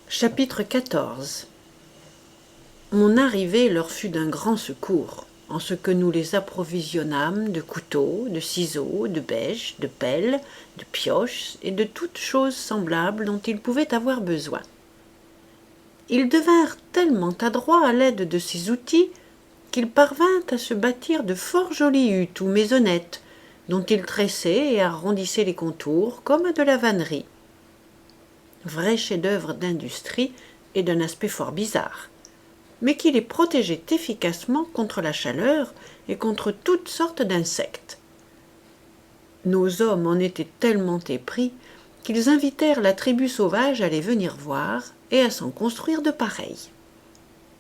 Chapitre 14. Mon arrivée leur fut d'un grand secours, en ce que nous les approvisionnâmes de couteaux, de ciseaux, de bêches, de pelles, de pioches et de toutes choses semblables dont ils pouvaient avoir besoin. Ils devinrent tellement adroits à l'aide de ces outils qu'ils parvinrent à se bâtir de fort jolies huttes ou maisonnettes, dont ils tressaient et arrondissaient les contours comme à de la vannerie. Vrai chef-d'œuvre d'industrie et d'un aspect fort bizarre, mais qui les protégeait efficacement contre la chaleur et contre toutes sortes d'insectes. Nos hommes en étaient tellement épris qu'ils invitèrent la tribu sauvage à les venir voir et à s'en construire de pareils.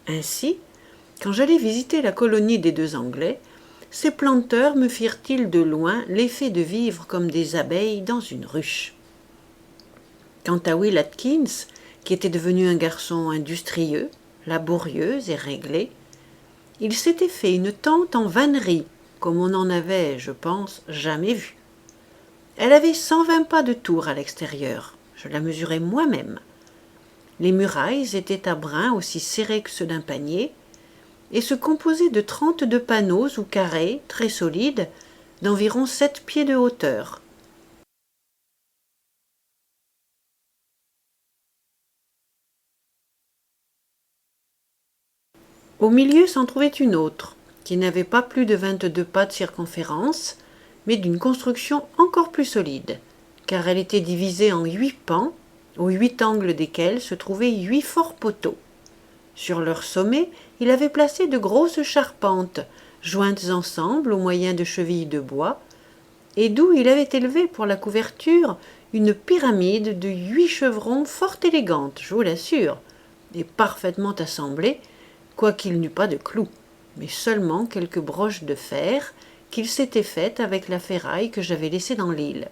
Ainsi, quand j'allais visiter la colonie des deux Anglais, ces planteurs me firent-ils de loin l'effet de vivre comme des abeilles dans une ruche. Quant à Will Atkins, qui était devenu un garçon industrieux, laborieux et réglé, il s'était fait une tente en vannerie, comme on n'en avait, je pense, jamais vu. Elle avait 120 pas de tour à l'extérieur, je la mesurai moi-même. Les murailles étaient à brins aussi serrés que ceux d'un panier, et se composaient de 32 panneaux ou carrés, très solides, d'environ 7 pieds de hauteur. Au milieu s'en trouvait une autre, qui n'avait pas plus de 22 pas de circonférence, mais d'une construction encore plus solide, car elle était divisée en 8 pans, aux 8 angles desquels se trouvaient 8 forts poteaux. Sur leur sommet, il avait placé de grosses charpentes, jointes ensemble au moyen de chevilles de bois, et d'où il avait élevé pour la couverture une pyramide de 8 chevrons fort élégante, je vous l'assure, et parfaitement assemblée, quoiqu'il n'eût pas de clous, mais seulement quelques broches de fer qu'il s'était faites avec la ferraille que j'avais laissée dans l'île.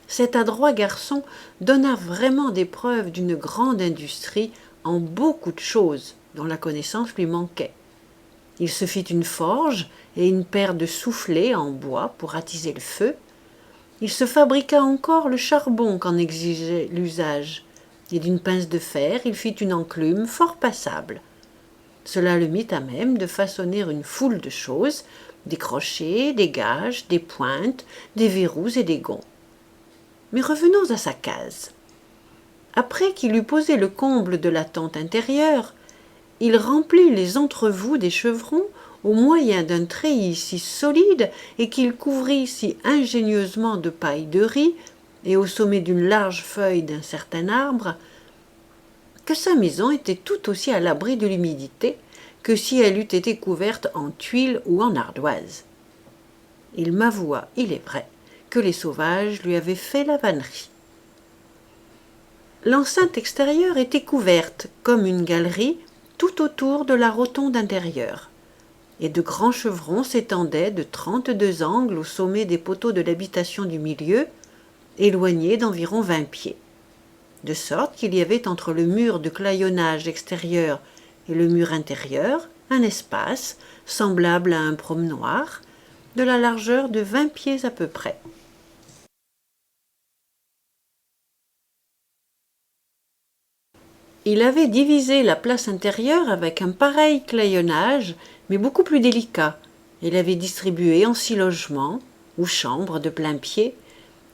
Cet adroit garçon donna vraiment des preuves d'une grande industrie en beaucoup de choses dont la connaissance lui manquait. Il se fit une forge et une paire de soufflets en bois pour attiser le feu. Il se fabriqua encore le charbon qu'en exigeait l'usage, et d'une pince de fer il fit une enclume fort passable. Cela le mit à même de façonner une foule de choses, des crochets, des gages, des pointes, des verrous et des gonds. Mais revenons à sa case. Après qu'il eut posé le comble de la tente intérieure, il remplit les entrevous des chevrons au moyen d'un treillis si solide et qu'il couvrit si ingénieusement de paille de riz et au sommet d'une large feuille d'un certain arbre, que sa maison était tout aussi à l'abri de l'humidité que si elle eût été couverte en tuiles ou en ardoise. Il m'avoua, il est vrai, que les sauvages lui avaient fait la vannerie. L'enceinte extérieure était couverte, comme une galerie, tout autour de la rotonde intérieure, et de grands chevrons s'étendaient de 32 angles au sommet des poteaux de l'habitation du milieu, éloignés d'environ 20 pieds, de sorte qu'il y avait entre le mur de claillonnage extérieur et le mur intérieur un espace, semblable à un promenoir, de la largeur de 20 pieds à peu près. Il avait divisé la place intérieure avec un pareil claillonnage, mais beaucoup plus délicat, et l'avait distribué en 6 logements, ou chambres de plain-pied,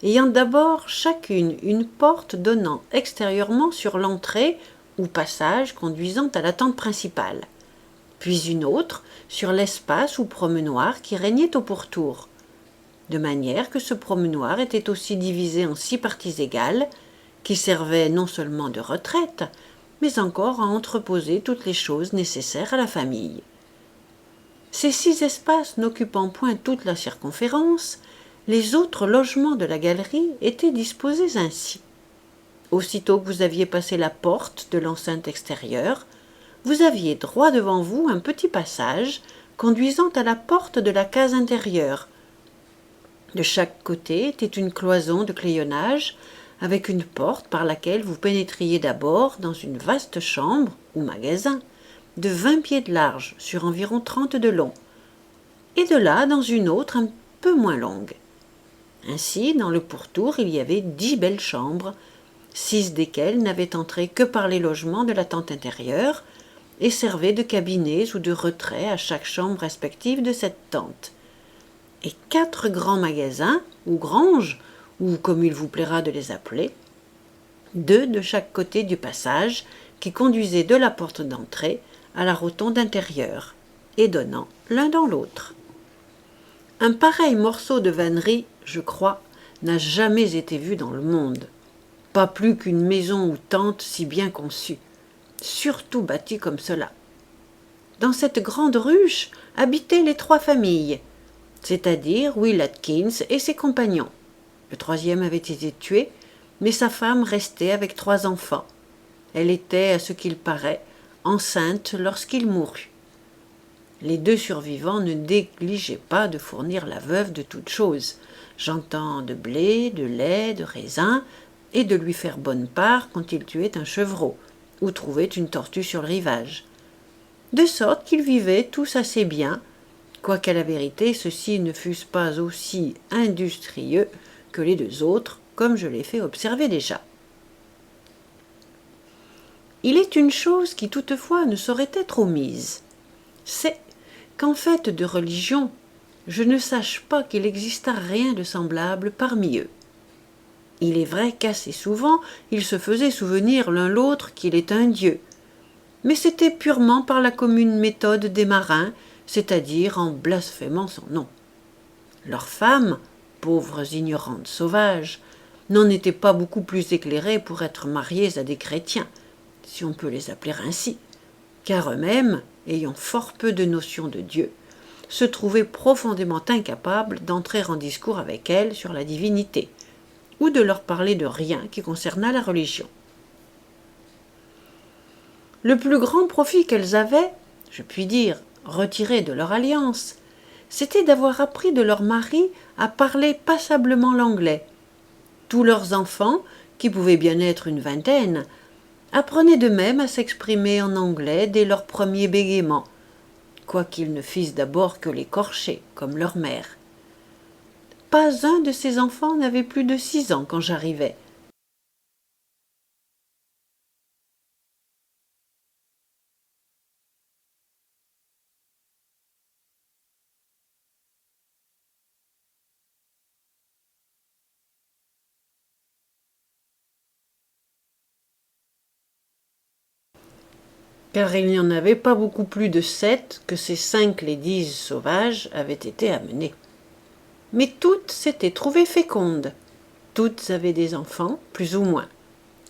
ayant d'abord chacune une porte donnant extérieurement sur l'entrée ou passage conduisant à la tente principale, puis une autre sur l'espace ou promenoir qui régnait au pourtour, de manière que ce promenoir était aussi divisé en 6 parties égales, qui servaient non seulement de retraite, mais encore à entreposer toutes les choses nécessaires à la famille. Ces 6 espaces n'occupant point toute la circonférence, les autres logements de la galerie étaient disposés ainsi. Aussitôt que vous aviez passé la porte de l'enceinte extérieure, vous aviez droit devant vous un petit passage conduisant à la porte de la case intérieure. De chaque côté était une cloison de claillonnage avec une porte par laquelle vous pénétriez d'abord dans une vaste chambre ou magasin de 20 pieds de large sur environ 30 de long, et de là dans une autre un peu moins longue. Ainsi, dans le pourtour, il y avait 10 belles chambres, 6 desquels n'avaient entré que par les logements de la tente intérieure et servaient de cabinets ou de retraits à chaque chambre respective de cette tente. Et 4 grands magasins, ou granges, ou comme il vous plaira de les appeler, 2 de chaque côté du passage, qui conduisaient de la porte d'entrée à la rotonde intérieure, et donnant l'un dans l'autre. Un pareil morceau de vannerie, je crois, n'a jamais été vu dans le monde. Pas plus qu'une maison ou tente si bien conçue, surtout bâtie comme cela. Dans cette grande ruche habitaient les 3 familles, c'est-à-dire Will Atkins et ses compagnons. Le 3e avait été tué, mais sa femme restait avec 3 enfants. Elle était, à ce qu'il paraît, enceinte lorsqu'il mourut. Les 2 survivants ne négligeaient pas de fournir la veuve de toutes choses, j'entends de blé, de lait, de raisin, et de lui faire bonne part quand il tuait un chevreau, ou trouvait une tortue sur le rivage. De sorte qu'ils vivaient tous assez bien, quoiqu'à la vérité ceux-ci ne fussent pas aussi industrieux que les 2 autres, comme je l'ai fait observer déjà. Il est une chose qui toutefois ne saurait être omise, c'est qu'en fait de religion, je ne sache pas qu'il existât rien de semblable parmi eux. Il est vrai qu'assez souvent, ils se faisaient souvenir l'un l'autre qu'il est un dieu, mais c'était purement par la commune méthode des marins, c'est-à-dire en blasphémant son nom. Leurs femmes, pauvres ignorantes sauvages, n'en étaient pas beaucoup plus éclairées pour être mariées à des chrétiens, si on peut les appeler ainsi, car eux-mêmes, ayant fort peu de notion de Dieu, se trouvaient profondément incapables d'entrer en discours avec elles sur la divinité, ou de leur parler de rien qui concernât la religion. Le plus grand profit qu'elles avaient, je puis dire, retiré de leur alliance, c'était d'avoir appris de leurs maris à parler passablement l'anglais. Tous leurs enfants, qui pouvaient bien être une vingtaine, apprenaient de même à s'exprimer en anglais dès leur premier bégaiement, quoiqu'ils ne fissent d'abord que l'écorcher, comme leur mère. Pas un de ces enfants n'avait plus de 6 ans quand j'arrivai. Car il n'y en avait pas beaucoup plus de 7 que ces 5 ladies sauvages avaient été amenées. Mais toutes s'étaient trouvées fécondes. Toutes avaient des enfants, plus ou moins.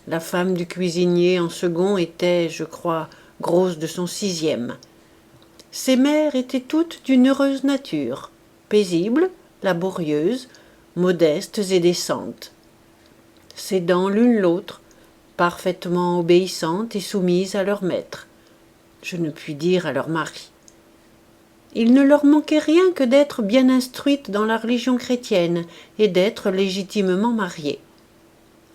La femme du cuisinier en second était, je crois, grosse de son 6e. Ces mères étaient toutes d'une heureuse nature, paisibles, laborieuses, modestes et décentes, s'aidant l'une l'autre, parfaitement obéissantes et soumises à leur maître, je ne puis dire à leur mari. Il ne leur manquait rien que d'être bien instruites dans la religion chrétienne et d'être légitimement mariées.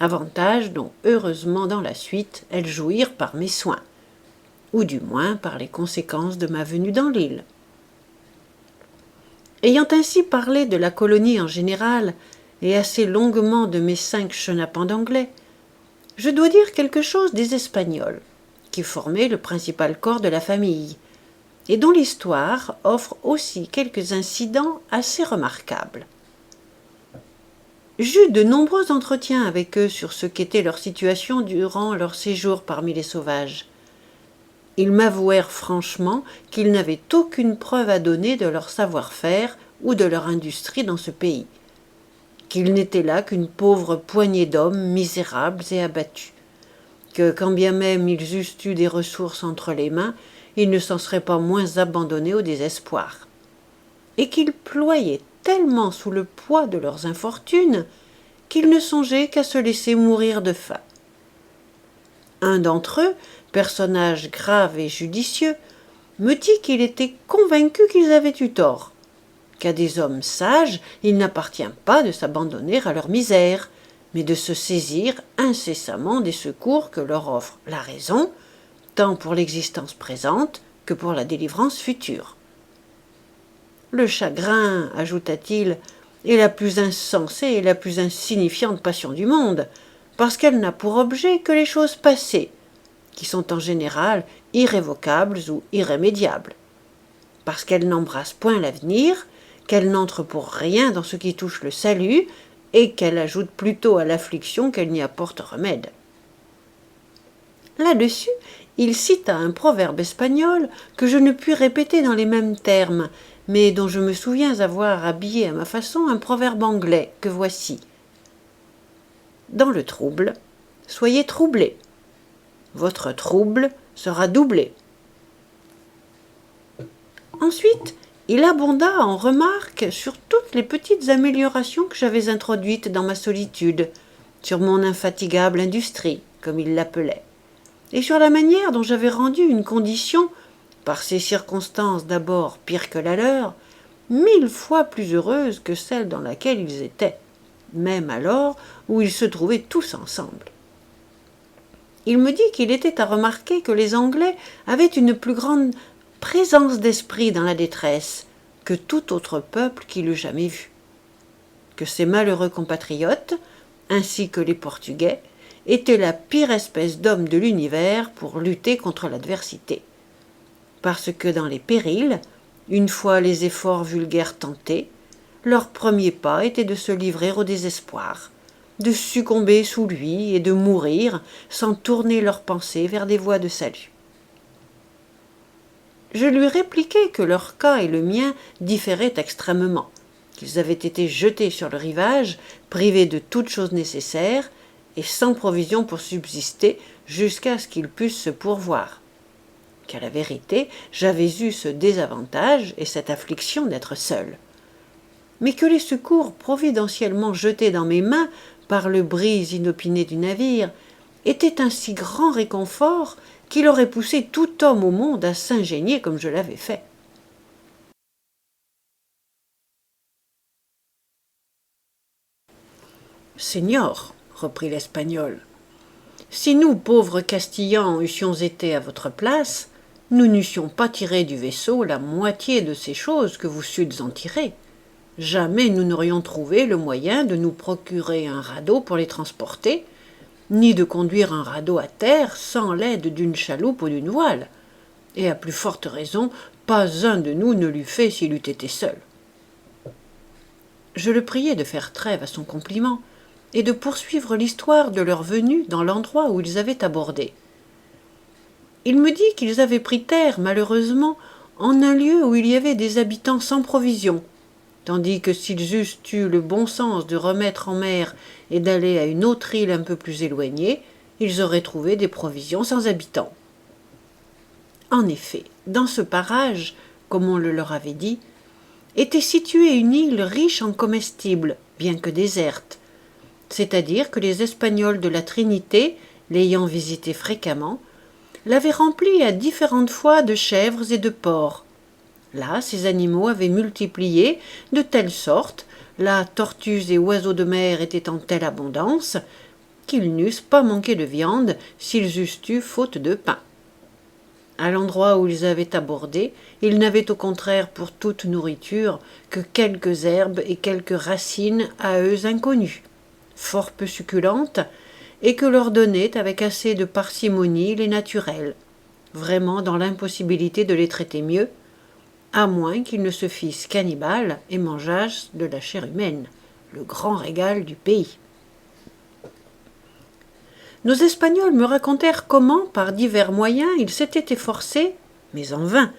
Avantage dont, heureusement dans la suite, elles jouirent par mes soins, ou du moins par les conséquences de ma venue dans l'île. Ayant ainsi parlé de la colonie en général, et assez longuement de mes 5 chenapans d'anglais, je dois dire quelque chose des Espagnols, qui formaient le principal corps de la famille, et dont l'histoire offre aussi quelques incidents assez remarquables. J'eus de nombreux entretiens avec eux sur ce qu'était leur situation durant leur séjour parmi les sauvages. Ils m'avouèrent franchement qu'ils n'avaient aucune preuve à donner de leur savoir-faire ou de leur industrie dans ce pays, qu'ils n'étaient là qu'une pauvre poignée d'hommes misérables et abattus, que quand bien même ils eussent eu des ressources entre les mains, ils ne s'en seraient pas moins abandonnés au désespoir, et qu'ils ployaient tellement sous le poids de leurs infortunes qu'ils ne songeaient qu'à se laisser mourir de faim. Un d'entre eux, personnage grave et judicieux, me dit qu'il était convaincu qu'ils avaient eu tort, qu'à des hommes sages il n'appartient pas de s'abandonner à leur misère, mais de se saisir incessamment des secours que leur offre la raison, tant pour l'existence présente que pour la délivrance future. Le chagrin, ajouta-t-il, est la plus insensée et la plus insignifiante passion du monde, parce qu'elle n'a pour objet que les choses passées, qui sont en général irrévocables ou irrémédiables, parce qu'elle n'embrasse point l'avenir, qu'elle n'entre pour rien dans ce qui touche le salut, et qu'elle ajoute plutôt à l'affliction qu'elle n'y apporte remède. Là-dessus, il cita un proverbe espagnol que je ne puis répéter dans les mêmes termes, mais dont je me souviens avoir habillé à ma façon un proverbe anglais que voici. Dans le trouble, soyez troublés. Votre trouble sera doublé. Ensuite, il abonda en remarques sur toutes les petites améliorations que j'avais introduites dans ma solitude, sur mon infatigable industrie, comme il l'appelait, et sur la manière dont j'avais rendu une condition, par ces circonstances d'abord pires que la leur, 1000 fois plus heureuse que celle dans laquelle ils étaient, même alors où ils se trouvaient tous ensemble. Il me dit qu'il était à remarquer que les Anglais avaient une plus grande présence d'esprit dans la détresse que tout autre peuple qu'il eût jamais vu, que ces malheureux compatriotes, ainsi que les Portugais, étaient la pire espèce d'hommes de l'univers pour lutter contre l'adversité, parce que dans les périls, une fois les efforts vulgaires tentés, leur premier pas était de se livrer au désespoir, de succomber sous lui et de mourir sans tourner leurs pensées vers des voies de salut. Je lui répliquai que leur cas et le mien différaient extrêmement, qu'ils avaient été jetés sur le rivage, privés de toutes choses nécessaires, et sans provision pour subsister jusqu'à ce qu'ils pussent se pourvoir. Qu'à la vérité, j'avais eu ce désavantage et cette affliction d'être seul. Mais que les secours providentiellement jetés dans mes mains par le brise inopiné du navire étaient un si grand réconfort qu'il aurait poussé tout homme au monde à s'ingénier comme je l'avais fait. « Seigneur, reprit l'Espagnol, si nous, pauvres Castillans, eussions été à votre place, nous n'eussions pas tiré du vaisseau la moitié de ces choses que vous sûtes en tirer. Jamais nous n'aurions trouvé le moyen de nous procurer un radeau pour les transporter, ni de conduire un radeau à terre sans l'aide d'une chaloupe ou d'une voile, et à plus forte raison, pas un de nous ne l'eût fait s'il eût été seul. » Je le priai de faire trêve à son compliment, et de poursuivre l'histoire de leur venue dans l'endroit où ils avaient abordé. Il me dit qu'ils avaient pris terre, malheureusement, en un lieu où il y avait des habitants sans provisions, tandis que s'ils eussent eu le bon sens de remettre en mer et d'aller à une autre île un peu plus éloignée, ils auraient trouvé des provisions sans habitants. En effet, dans ce parage, comme on le leur avait dit, était située une île riche en comestibles, bien que déserte, c'est-à-dire que les Espagnols de la Trinité, l'ayant visitée fréquemment, l'avaient remplie à différentes fois de chèvres et de porcs. Là, ces animaux avaient multiplié de telle sorte, là tortues et oiseaux de mer étaient en telle abondance, qu'ils n'eussent pas manqué de viande s'ils eussent eu faute de pain. À l'endroit où ils avaient abordé, ils n'avaient au contraire pour toute nourriture que quelques herbes et quelques racines à eux inconnues, fort peu succulentes, et que leur donnaient avec assez de parcimonie les naturels, vraiment dans l'impossibilité de les traiter mieux, à moins qu'ils ne se fissent cannibales et mangeassent de la chair humaine, le grand régal du pays. Nos Espagnols me racontèrent comment, par divers moyens, ils s'étaient efforcés, mais en vain,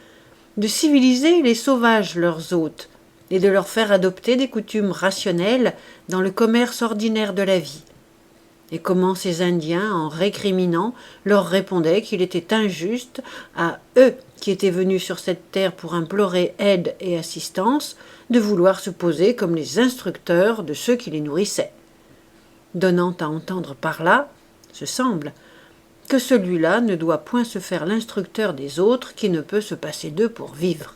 de civiliser les sauvages leurs hôtes, et de leur faire adopter des coutumes rationnelles dans le commerce ordinaire de la vie, et comment ces Indiens, en récriminant, leur répondaient qu'il était injuste à eux qui étaient venus sur cette terre pour implorer aide et assistance, de vouloir se poser comme les instructeurs de ceux qui les nourrissaient, donnant à entendre par là, se semble, que celui-là ne doit point se faire l'instructeur des autres qui ne peut se passer d'eux pour vivre.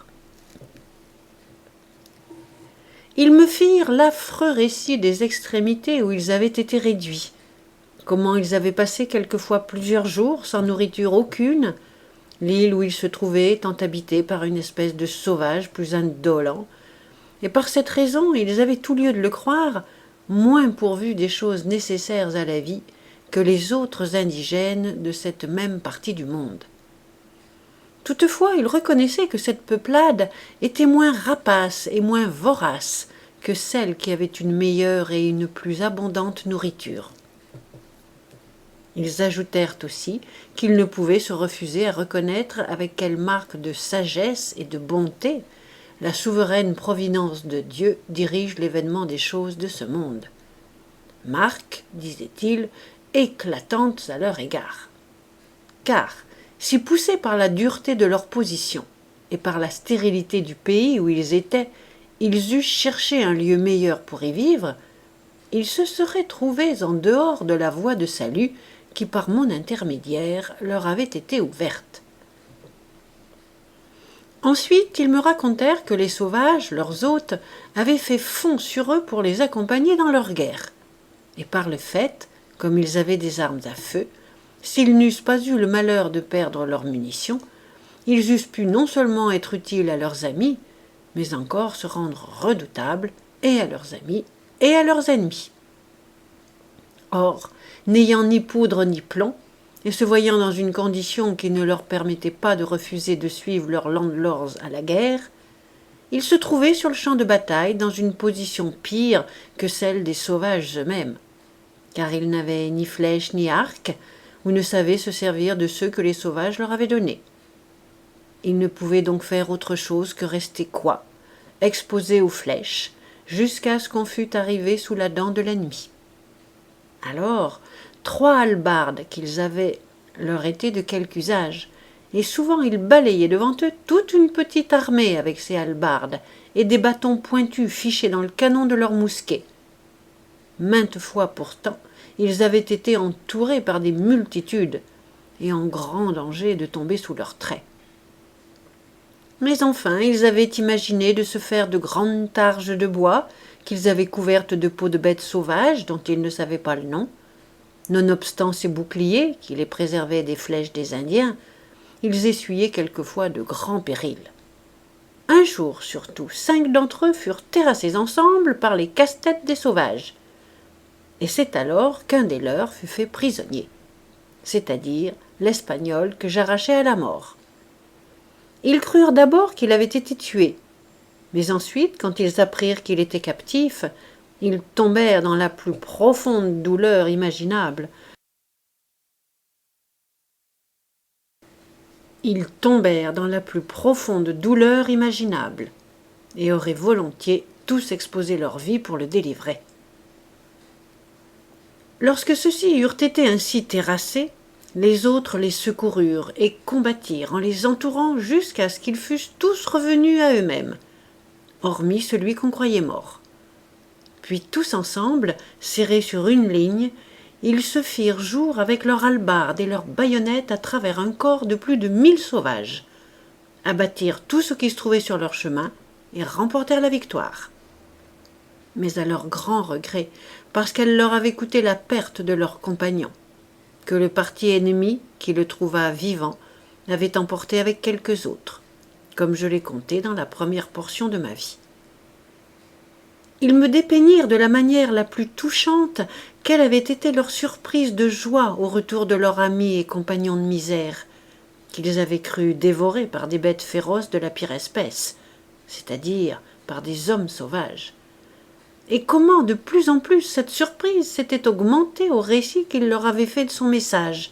Ils me firent l'affreux récit des extrémités où ils avaient été réduits, comment ils avaient passé quelquefois plusieurs jours sans nourriture aucune, l'île où ils se trouvaient étant habitée par une espèce de sauvage plus indolent, et par cette raison ils avaient tout lieu de le croire, moins pourvus des choses nécessaires à la vie que les autres indigènes de cette même partie du monde. Toutefois, il reconnaissait que cette peuplade était moins rapace et moins vorace que celle qui avait une meilleure et une plus abondante nourriture. Ils ajoutèrent aussi qu'ils ne pouvaient se refuser à reconnaître avec quelle marque de sagesse et de bonté la souveraine providence de Dieu dirige l'événement des choses de ce monde. Marque, disait-il, éclatantes à leur égard. Car, si poussés par la dureté de leur position et par la stérilité du pays où ils étaient, ils eussent cherché un lieu meilleur pour y vivre, ils se seraient trouvés en dehors de la voie de salut qui, par mon intermédiaire, leur avait été ouverte. Ensuite, ils me racontèrent que les sauvages, leurs hôtes, avaient fait fond sur eux pour les accompagner dans leur guerre. Et par le fait, comme ils avaient des armes à feu, s'ils n'eussent pas eu le malheur de perdre leurs munitions, ils eussent pu non seulement être utiles à leurs amis, mais encore se rendre redoutables et à leurs amis et à leurs ennemis. Or, n'ayant ni poudre ni plomb, et se voyant dans une condition qui ne leur permettait pas de refuser de suivre leurs landlords à la guerre, ils se trouvaient sur le champ de bataille dans une position pire que celle des sauvages eux-mêmes, car ils n'avaient ni flèches ni arcs, ou ne savaient se servir de ceux que les sauvages leur avaient donnés. Ils ne pouvaient donc faire autre chose que rester cois, exposés aux flèches, jusqu'à ce qu'on fût arrivé sous la dent de l'ennemi. Alors, 3 hallebardes qu'ils avaient leur étaient de quelque usage, et souvent ils balayaient devant eux toute une petite armée avec ces hallebardes et des bâtons pointus fichés dans le canon de leurs mousquets. Maintes fois pourtant, ils avaient été entourés par des multitudes et en grand danger de tomber sous leurs traits. Mais enfin, ils avaient imaginé de se faire de grandes targes de bois qu'ils avaient couvertes de peaux de bêtes sauvages dont ils ne savaient pas le nom. Nonobstant ces boucliers, qui les préservaient des flèches des Indiens, ils essuyaient quelquefois de grands périls. Un jour surtout, 5 d'entre eux furent terrassés ensemble par les casse-têtes des sauvages. Et c'est alors qu'un des leurs fut fait prisonnier, c'est-à-dire l'Espagnol que j'arrachai à la mort. Ils crurent d'abord qu'il avait été tué, mais ensuite, quand ils apprirent qu'il était captif, ils tombèrent dans la plus profonde douleur imaginable. Ils tombèrent dans la plus profonde douleur imaginable, et auraient volontiers tous exposé leur vie pour le délivrer. Lorsque ceux-ci eurent été ainsi terrassés, les autres les secoururent et combattirent en les entourant jusqu'à ce qu'ils fussent tous revenus à eux-mêmes, hormis celui qu'on croyait mort. Puis tous ensemble, serrés sur une ligne, ils se firent jour avec leurs hallebardes et leurs baïonnettes à travers un corps de plus de 1000 sauvages, abattirent tout ce qui se trouvait sur leur chemin et remportèrent la victoire. Mais à leur grand regret, parce qu'elle leur avait coûté la perte de leurs compagnons, que le parti ennemi, qui le trouva vivant, avait emporté avec quelques autres, comme je l'ai conté dans la première portion de ma vie. Ils me dépeignirent de la manière la plus touchante quelle avait été leur surprise de joie au retour de leur ami et compagnon de misère, qu'ils avaient cru dévorés par des bêtes féroces de la pire espèce, c'est-à-dire par des hommes sauvages. Et comment de plus en plus cette surprise s'était augmentée au récit qu'il leur avait fait de son message,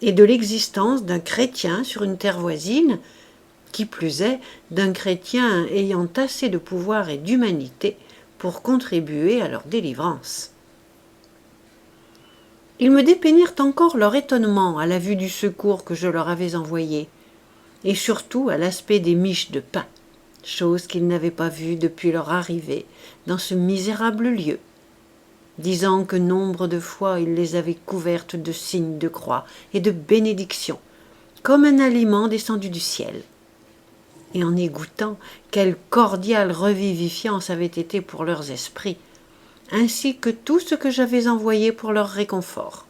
et de l'existence d'un chrétien sur une terre voisine, qui plus est d'un chrétien ayant assez de pouvoir et d'humanité pour contribuer à leur délivrance. Ils me dépeignirent encore leur étonnement à la vue du secours que je leur avais envoyé, et surtout à l'aspect des miches de pain, chose qu'ils n'avaient pas vue depuis leur arrivée dans ce misérable lieu, disant que nombre de fois ils les avaient couvertes de signes de croix et de bénédictions, comme un aliment descendu du ciel. Et en y goûtant, quelle cordiale revivifiance avait été pour leurs esprits, ainsi que tout ce que j'avais envoyé pour leur réconfort.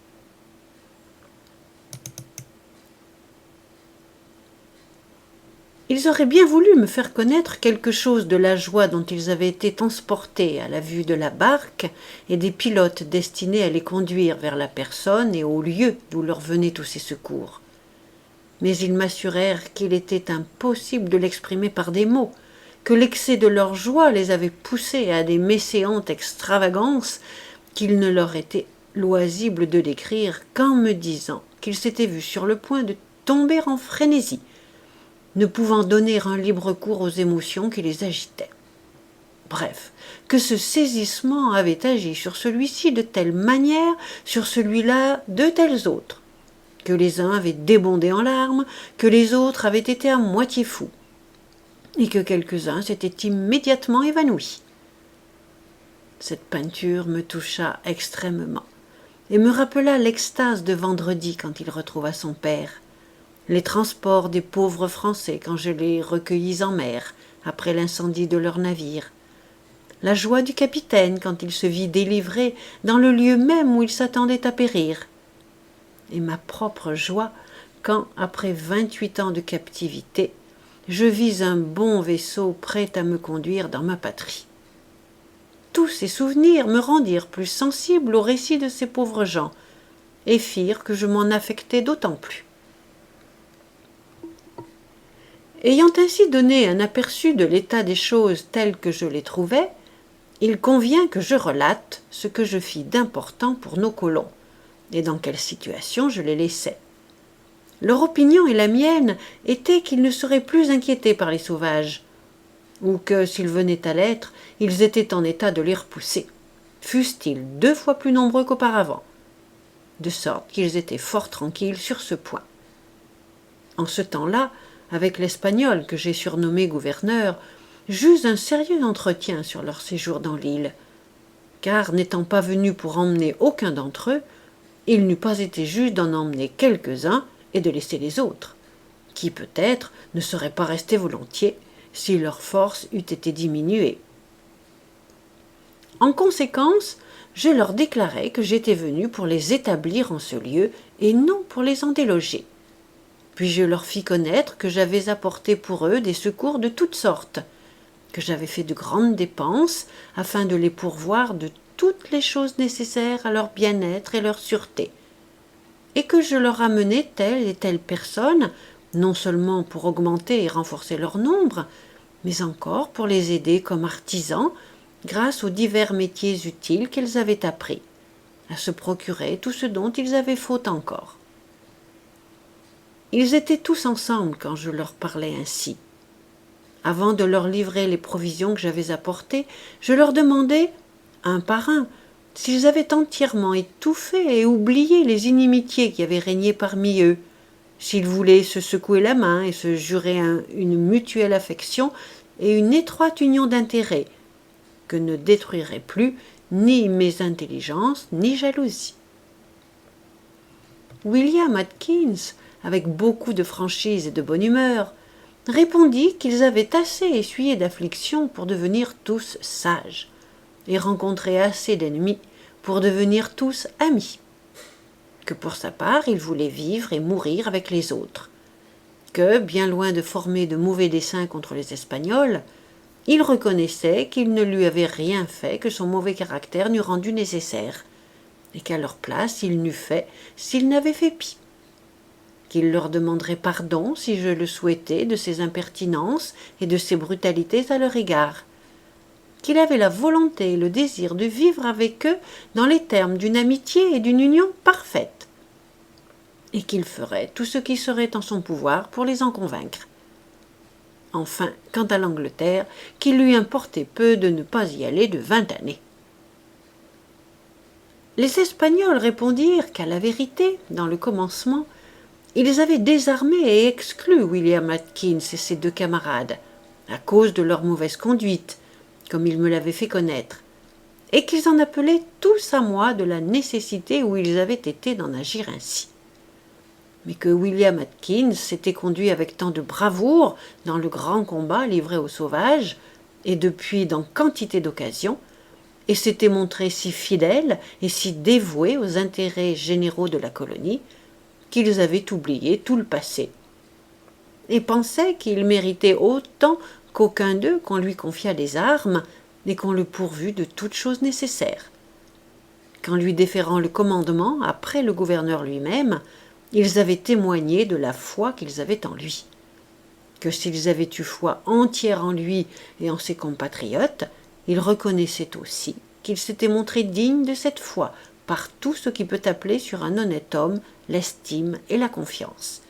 Ils auraient bien voulu me faire connaître quelque chose de la joie dont ils avaient été transportés à la vue de la barque et des pilotes destinés à les conduire vers la personne et au lieu d'où leur venaient tous ces secours. Mais ils m'assurèrent qu'il était impossible de l'exprimer par des mots, que l'excès de leur joie les avait poussés à des méséantes extravagances qu'il ne leur était loisible de décrire qu'en me disant qu'ils s'étaient vus sur le point de tomber en frénésie, ne pouvant donner un libre cours aux émotions qui les agitaient. Bref, que ce saisissement avait agi sur celui-ci de telle manière, sur celui-là de telles autres, que les uns avaient débondé en larmes, que les autres avaient été à moitié fous, et que quelques-uns s'étaient immédiatement évanouis. Cette peinture me toucha extrêmement, et me rappela l'extase de vendredi quand il retrouva son père, les transports des pauvres Français quand je les recueillis en mer, après l'incendie de leur navire, la joie du capitaine quand il se vit délivré dans le lieu même où il s'attendait à périr, et ma propre joie quand, après 28 ans de captivité, je vis un bon vaisseau prêt à me conduire dans ma patrie. Tous ces souvenirs me rendirent plus sensible au récit de ces pauvres gens, et firent que je m'en affectai d'autant plus. Ayant ainsi donné un aperçu de l'état des choses tel que je les trouvais, il convient que je relate ce que je fis d'important pour nos colons, et dans quelle situation je les laissais. Leur opinion et la mienne étaient qu'ils ne seraient plus inquiétés par les sauvages, ou que, s'ils venaient à l'être, ils étaient en état de les repousser, fussent-ils 2 fois plus nombreux qu'auparavant, de sorte qu'ils étaient fort tranquilles sur ce point. En ce temps-là, avec l'Espagnol que j'ai surnommé gouverneur, j'eus un sérieux entretien sur leur séjour dans l'île, car n'étant pas venu pour emmener aucun d'entre eux, il n'eût pas été juste d'en emmener quelques-uns et de laisser les autres, qui peut-être ne seraient pas restés volontiers si leur force eût été diminuée. En conséquence, je leur déclarai que j'étais venu pour les établir en ce lieu et non pour les en déloger. Puis je leur fis connaître que j'avais apporté pour eux des secours de toutes sortes, que j'avais fait de grandes dépenses afin de les pourvoir de toutes les choses nécessaires à leur bien-être et leur sûreté, et que je leur amenais telle et telle personne, non seulement pour augmenter et renforcer leur nombre, mais encore pour les aider comme artisans, grâce aux divers métiers utiles qu'ils avaient appris, à se procurer tout ce dont ils avaient faute encore. Ils étaient tous ensemble quand je leur parlais ainsi. Avant de leur livrer les provisions que j'avais apportées, je leur demandai, un par un, s'ils avaient entièrement étouffé et oublié les inimitiés qui avaient régné parmi eux, s'ils voulaient se secouer la main et se jurer une mutuelle affection et une étroite union d'intérêts, que ne détruiraient plus ni mésintelligence ni jalousie. William Atkins, avec beaucoup de franchise et de bonne humeur, répondit qu'ils avaient assez essuyé d'afflictions pour devenir tous sages, et rencontré assez d'ennemis pour devenir tous amis, que pour sa part il voulait vivre et mourir avec les autres, que, bien loin de former de mauvais desseins contre les Espagnols, il reconnaissait qu'ils ne lui avaient rien fait que son mauvais caractère n'eût rendu nécessaire, et qu'à leur place il n'eût fait s'il n'avait fait pis, qu'il leur demanderait pardon si je le souhaitais de ses impertinences et de ses brutalités à leur égard, qu'il avait la volonté et le désir de vivre avec eux dans les termes d'une amitié et d'une union parfaite, et qu'il ferait tout ce qui serait en son pouvoir pour les en convaincre. Enfin, quant à l'Angleterre, qu'il lui importait peu de ne pas y aller de 20 années. Les Espagnols répondirent qu'à la vérité, dans le commencement, ils avaient désarmé et exclu William Atkins et ses 2 camarades, à cause de leur mauvaise conduite, comme ils me l'avaient fait connaître, et qu'ils en appelaient tous à moi de la nécessité où ils avaient été d'en agir ainsi. Mais que William Atkins s'était conduit avec tant de bravoure dans le grand combat livré aux sauvages, et depuis dans quantité d'occasions, et s'était montré si fidèle et si dévoué aux intérêts généraux de la colonie, qu'ils avaient oublié tout le passé, et pensaient qu'il méritait autant qu'aucun d'eux qu'on lui confiât des armes et qu'on le pourvût de toutes choses nécessaires. Qu'en lui déférant le commandement après le gouverneur lui-même, ils avaient témoigné de la foi qu'ils avaient en lui. Que s'ils avaient eu foi entière en lui et en ses compatriotes, ils reconnaissaient aussi qu'ils s'étaient montrés dignes de cette foi par tout ce qui peut appeler sur un honnête homme l'estime et la confiance.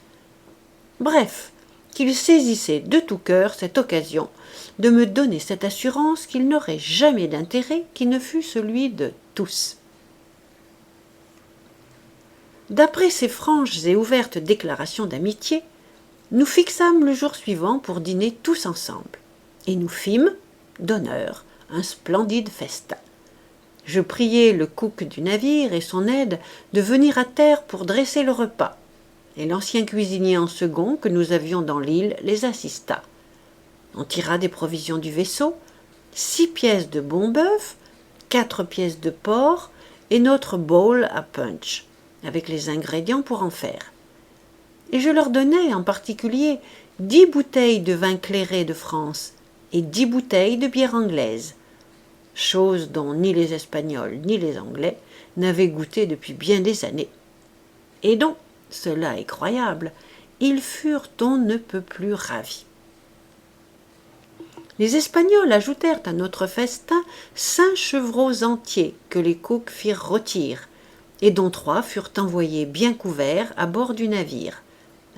Bref, qu'ils saisissaient de tout cœur cette occasion de me donner cette assurance qu'ils n'auraient jamais d'intérêt qui ne fût celui de tous. D'après ces franches et ouvertes déclarations d'amitié, nous fixâmes le jour suivant pour dîner tous ensemble, et nous fîmes, d'honneur, un splendide festin. Je priai le cook du navire et son aide de venir à terre pour dresser le repas, et l'ancien cuisinier en second que nous avions dans l'île les assista. On tira des provisions du vaisseau, 6 pièces de bon bœuf, 4 pièces de porc et notre bowl à punch, avec les ingrédients pour en faire. Et je leur donnai en particulier 10 bouteilles de vin clairé de France et 10 bouteilles de bière anglaise, chose dont ni les Espagnols ni les Anglais n'avaient goûté depuis bien des années, et dont, cela est croyable, ils furent on ne peut plus ravis. Les Espagnols ajoutèrent à notre festin 5 chevreaux entiers que les cooks firent rôtir, et dont 3 furent envoyés bien couverts à bord du navire,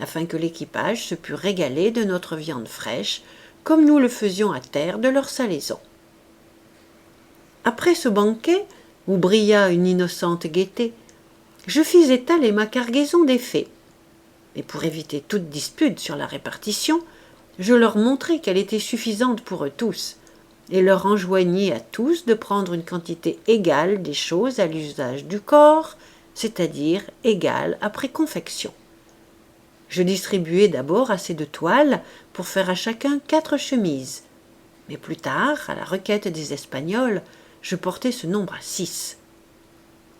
afin que l'équipage se pût régaler de notre viande fraîche, comme nous le faisions à terre de leur salaison. Après ce banquet, où brilla une innocente gaieté, je fis étaler ma cargaison d'effets, et pour éviter toute dispute sur la répartition, je leur montrai qu'elle était suffisante pour eux tous, et leur enjoignis à tous de prendre une quantité égale des choses à l'usage du corps, c'est-à-dire égale après confection. Je distribuai d'abord assez de toile pour faire à chacun 4 chemises, mais plus tard, à la requête des Espagnols, je portai ce nombre à 6.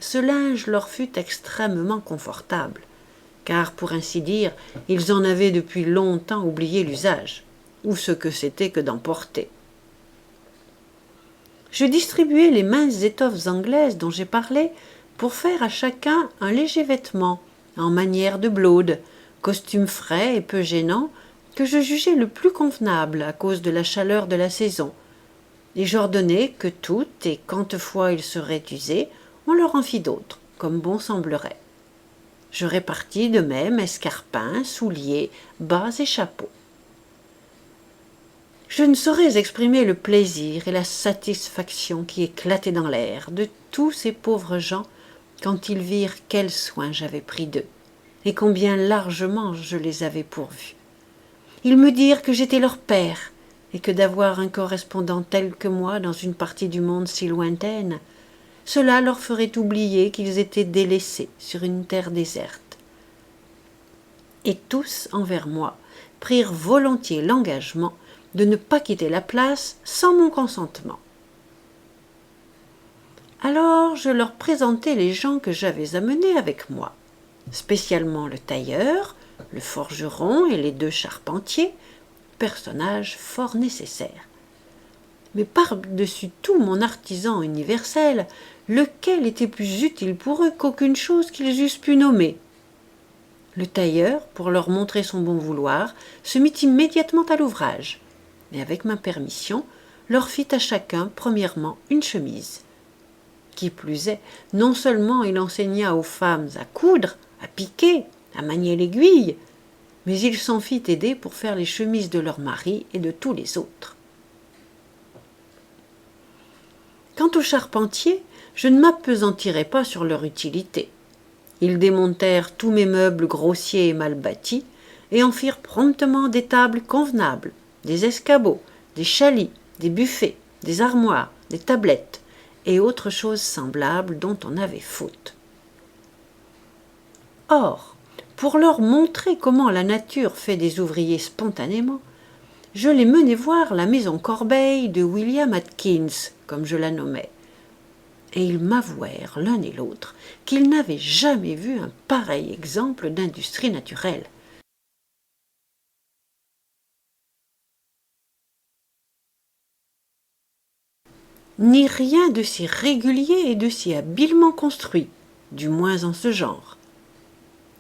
Ce linge leur fut extrêmement confortable, car, pour ainsi dire, ils en avaient depuis longtemps oublié l'usage, ou ce que c'était que d'en porter. Je distribuai les minces étoffes anglaises dont j'ai parlé pour faire à chacun un léger vêtement, en manière de blaude, costume frais et peu gênant, que je jugeais le plus convenable à cause de la chaleur de la saison, et j'ordonnai que toutes et quantefois ils seraient usés, on leur en fit d'autres, comme bon semblerait. Je répartis de même escarpins, souliers, bas et chapeaux. Je ne saurais exprimer le plaisir et la satisfaction qui éclataient dans l'air de tous ces pauvres gens quand ils virent quel soin j'avais pris d'eux, et combien largement je les avais pourvus. Ils me dirent que j'étais leur père, et que d'avoir un correspondant tel que moi dans une partie du monde si lointaine, cela leur ferait oublier qu'ils étaient délaissés sur une terre déserte. Et tous, envers moi, prirent volontiers l'engagement de ne pas quitter la place sans mon consentement. Alors je leur présentai les gens que j'avais amenés avec moi, spécialement le tailleur, le forgeron et les 2 charpentiers, personnages fort nécessaires. Mais par-dessus tout mon artisan universel, lequel était plus utile pour eux qu'aucune chose qu'ils eussent pu nommer. Le tailleur, pour leur montrer son bon vouloir, se mit immédiatement à l'ouvrage, et avec ma permission, leur fit à chacun premièrement une chemise. Qui plus est, non seulement il enseigna aux femmes à coudre, à piquer, à manier l'aiguille, mais il s'en fit aider pour faire les chemises de leurs maris et de tous les autres. Quant aux charpentiers, je ne m'appesantirai pas sur leur utilité. Ils démontèrent tous mes meubles grossiers et mal bâtis, et en firent promptement des tables convenables, des escabeaux, des chalits, des buffets, des armoires, des tablettes, et autres choses semblables dont on avait faute. Or, pour leur montrer comment la nature fait des ouvriers spontanément, je les menai voir la maison Corbeil de William Atkins, comme je la nommais, et ils m'avouèrent l'un et l'autre qu'ils n'avaient jamais vu un pareil exemple d'industrie naturelle. ni rien de si régulier et de si habilement construit, du moins en ce genre.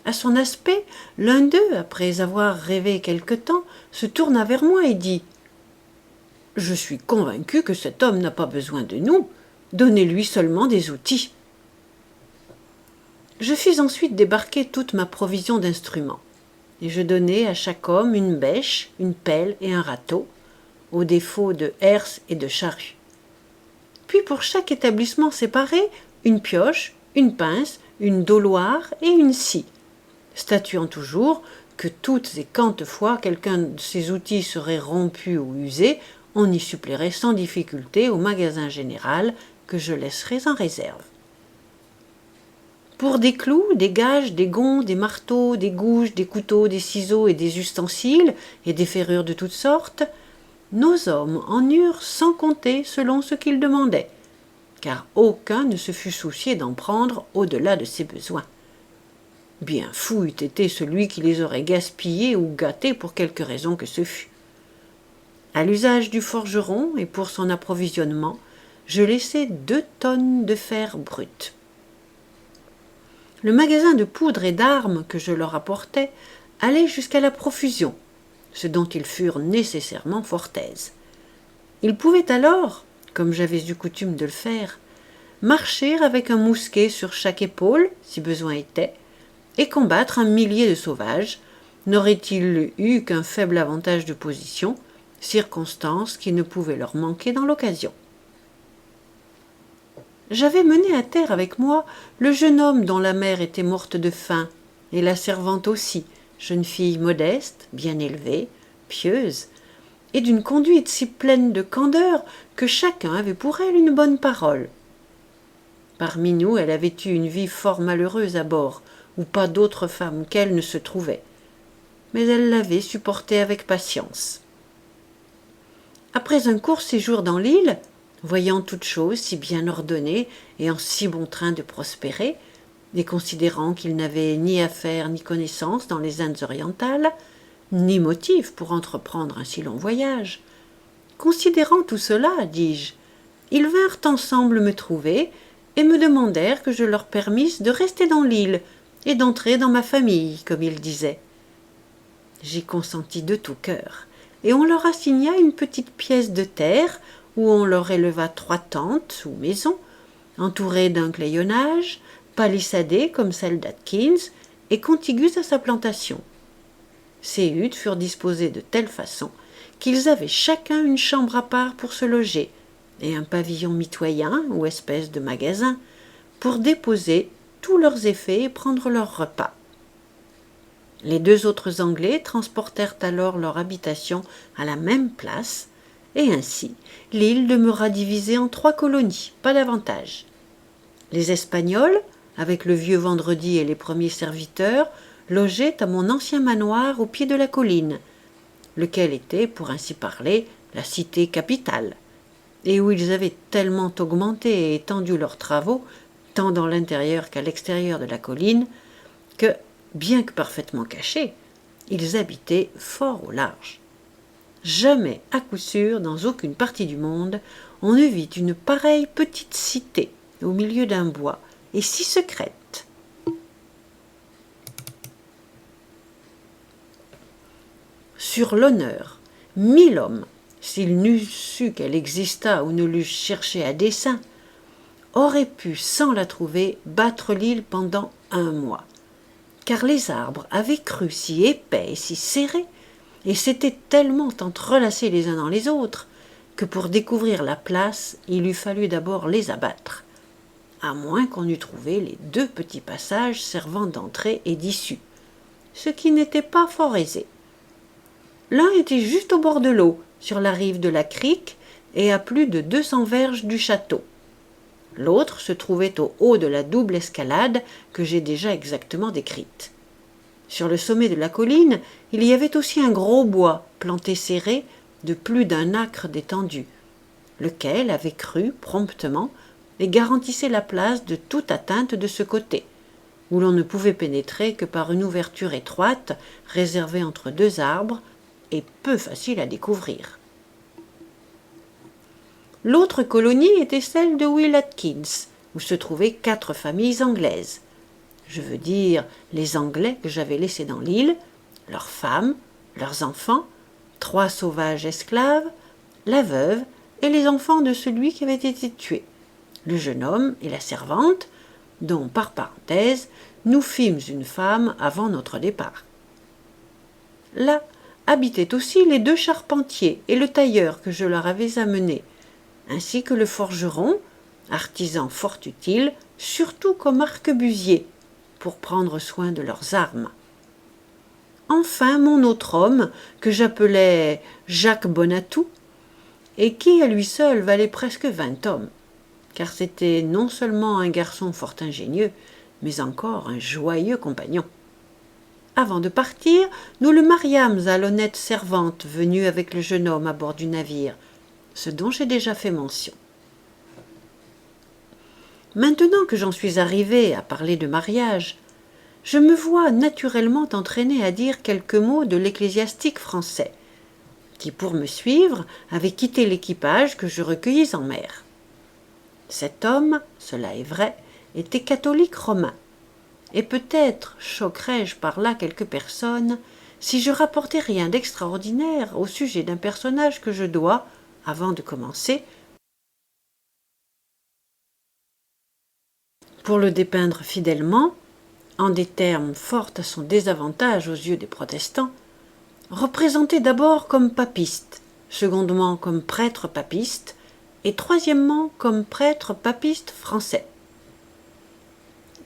À son aspect, l'un d'eux, après avoir rêvé quelque temps, se tourna vers moi et dit « Je suis convaincu que cet homme n'a pas besoin de nous. Donnez-lui seulement des outils. » Je fis ensuite débarquer toute ma provision d'instruments, et je donnai à chaque homme une bêche, une pelle et un râteau, au défaut de herse et de charrue. Puis pour chaque établissement séparé, une pioche, une pince, une doloire et une scie, statuant toujours que toutes et quantes fois quelqu'un de ces outils serait rompu ou usé, on y suppléerait sans difficulté au magasin général que je laisserais en réserve. Pour des clous, des gages, des gonds, des marteaux, des gouges, des couteaux, des ciseaux et des ustensiles, et des ferrures de toutes sortes, nos hommes en eurent sans compter selon ce qu'ils demandaient, car aucun ne se fut soucié d'en prendre au-delà de ses besoins. Bien fou eût été celui qui les aurait gaspillés ou gâtés pour quelque raison que ce fût. À l'usage du forgeron et pour son approvisionnement, je laissai 2 tonnes de fer brut. Le magasin de poudre et d'armes que je leur apportais allait jusqu'à la profusion, ce dont ils furent nécessairement fort aises. Ils pouvaient alors, comme j'avais eu coutume de le faire, marcher avec un mousquet sur chaque épaule, si besoin était, et combattre 1 millier de sauvages, n'auraient-ils eu qu'un faible avantage de position, circonstance qui ne pouvait leur manquer dans l'occasion. J'avais mené à terre avec moi le jeune homme dont la mère était morte de faim, et la servante aussi, jeune fille modeste, bien élevée, pieuse, et d'une conduite si pleine de candeur que chacun avait pour elle une bonne parole. Parmi nous, elle avait eu une vie fort malheureuse à bord, où pas d'autre femme qu'elle ne se trouvait, mais elle l'avait supportée avec patience. Après un court séjour dans l'île, voyant toutes choses si bien ordonnées et en si bon train de prospérer, et considérant qu'il n'avait ni affaires ni connaissances dans les Indes orientales, ni motif pour entreprendre un si long voyage, considérant tout cela, dis-je, ils vinrent ensemble me trouver et me demandèrent que je leur permisse de rester dans l'île et d'entrer dans ma famille, comme ils disaient. J'y consentis de tout cœur, et on leur assigna une petite pièce de terre où on leur éleva 3 tentes ou maisons, entourées d'un clayonnage, palissadées comme celle d'Atkins et contiguës à sa plantation. Ces huttes furent disposées de telle façon qu'ils avaient chacun une chambre à part pour se loger, et un pavillon mitoyen ou espèce de magasin pour déposer tous leurs effets et prendre leur repas. Les 2 autres Anglais transportèrent alors leur habitation à la même place, et ainsi l'île demeura divisée en 3 colonies, pas davantage. Les Espagnols, avec le vieux Vendredi et les premiers serviteurs, logeaient à mon ancien manoir au pied de la colline, lequel était, pour ainsi parler, la cité capitale, et où ils avaient tellement augmenté et étendu leurs travaux, tant dans l'intérieur qu'à l'extérieur de la colline, que, bien que parfaitement cachés, ils habitaient fort au large. Jamais, à coup sûr, dans aucune partie du monde, on ne vit une pareille petite cité au milieu d'un bois, et si secrète. Sur l'honneur, 1000 hommes, s'ils n'eussent su qu'elle existât ou ne l'eussent cherchée à dessein, auraient pu, sans la trouver, battre l'île pendant 1 mois, car les arbres avaient cru si épais et si serrés, et s'étaient tellement entrelacés les uns dans les autres, que pour découvrir la place, il eût fallu d'abord les abattre, à moins qu'on eût trouvé les 2 petits passages servant d'entrée et d'issue, ce qui n'était pas fort aisé. L'un était juste au bord de l'eau, sur la rive de la crique, et à plus de 200 verges du château. L'autre se trouvait au haut de la double escalade que j'ai déjà exactement décrite. Sur le sommet de la colline, il y avait aussi un gros bois, planté serré, de plus d'1 acre d'étendue, lequel avait cru promptement et garantissait la place de toute atteinte de ce côté, où l'on ne pouvait pénétrer que par une ouverture étroite réservée entre 2 arbres et peu facile à découvrir. L'autre colonie était celle de Will Atkins, où se trouvaient 4 familles anglaises. Je veux dire les Anglais que j'avais laissés dans l'île, leurs femmes, leurs enfants, 3 sauvages esclaves, la veuve et les enfants de celui qui avait été tué, le jeune homme et la servante, dont, par parenthèse, nous fîmes une femme avant notre départ. Là habitaient aussi les 2 charpentiers et le tailleur que je leur avais amenés, ainsi que le forgeron, artisan fort utile, surtout comme arquebusier, pour prendre soin de leurs armes. Enfin mon autre homme, que j'appelais Jacques Bonatou, et qui à lui seul valait presque 20 hommes, car c'était non seulement un garçon fort ingénieux, mais encore un joyeux compagnon. Avant de partir, nous le mariâmes à l'honnête servante venue avec le jeune homme à bord du navire, ce dont j'ai déjà fait mention. Maintenant que j'en suis arrivé à parler de mariage, je me vois naturellement entraîné à dire quelques mots de l'ecclésiastique français, qui, pour me suivre, avait quitté l'équipage que je recueillis en mer. Cet homme, cela est vrai, était catholique romain, et peut-être choquerais-je par là quelques personnes si je rapportais rien d'extraordinaire au sujet d'un personnage que je dois, avant de commencer, pour le dépeindre fidèlement, en des termes fort à son désavantage aux yeux des protestants, représenter d'abord comme papiste, secondement comme prêtre papiste, et troisièmement comme prêtre papiste français.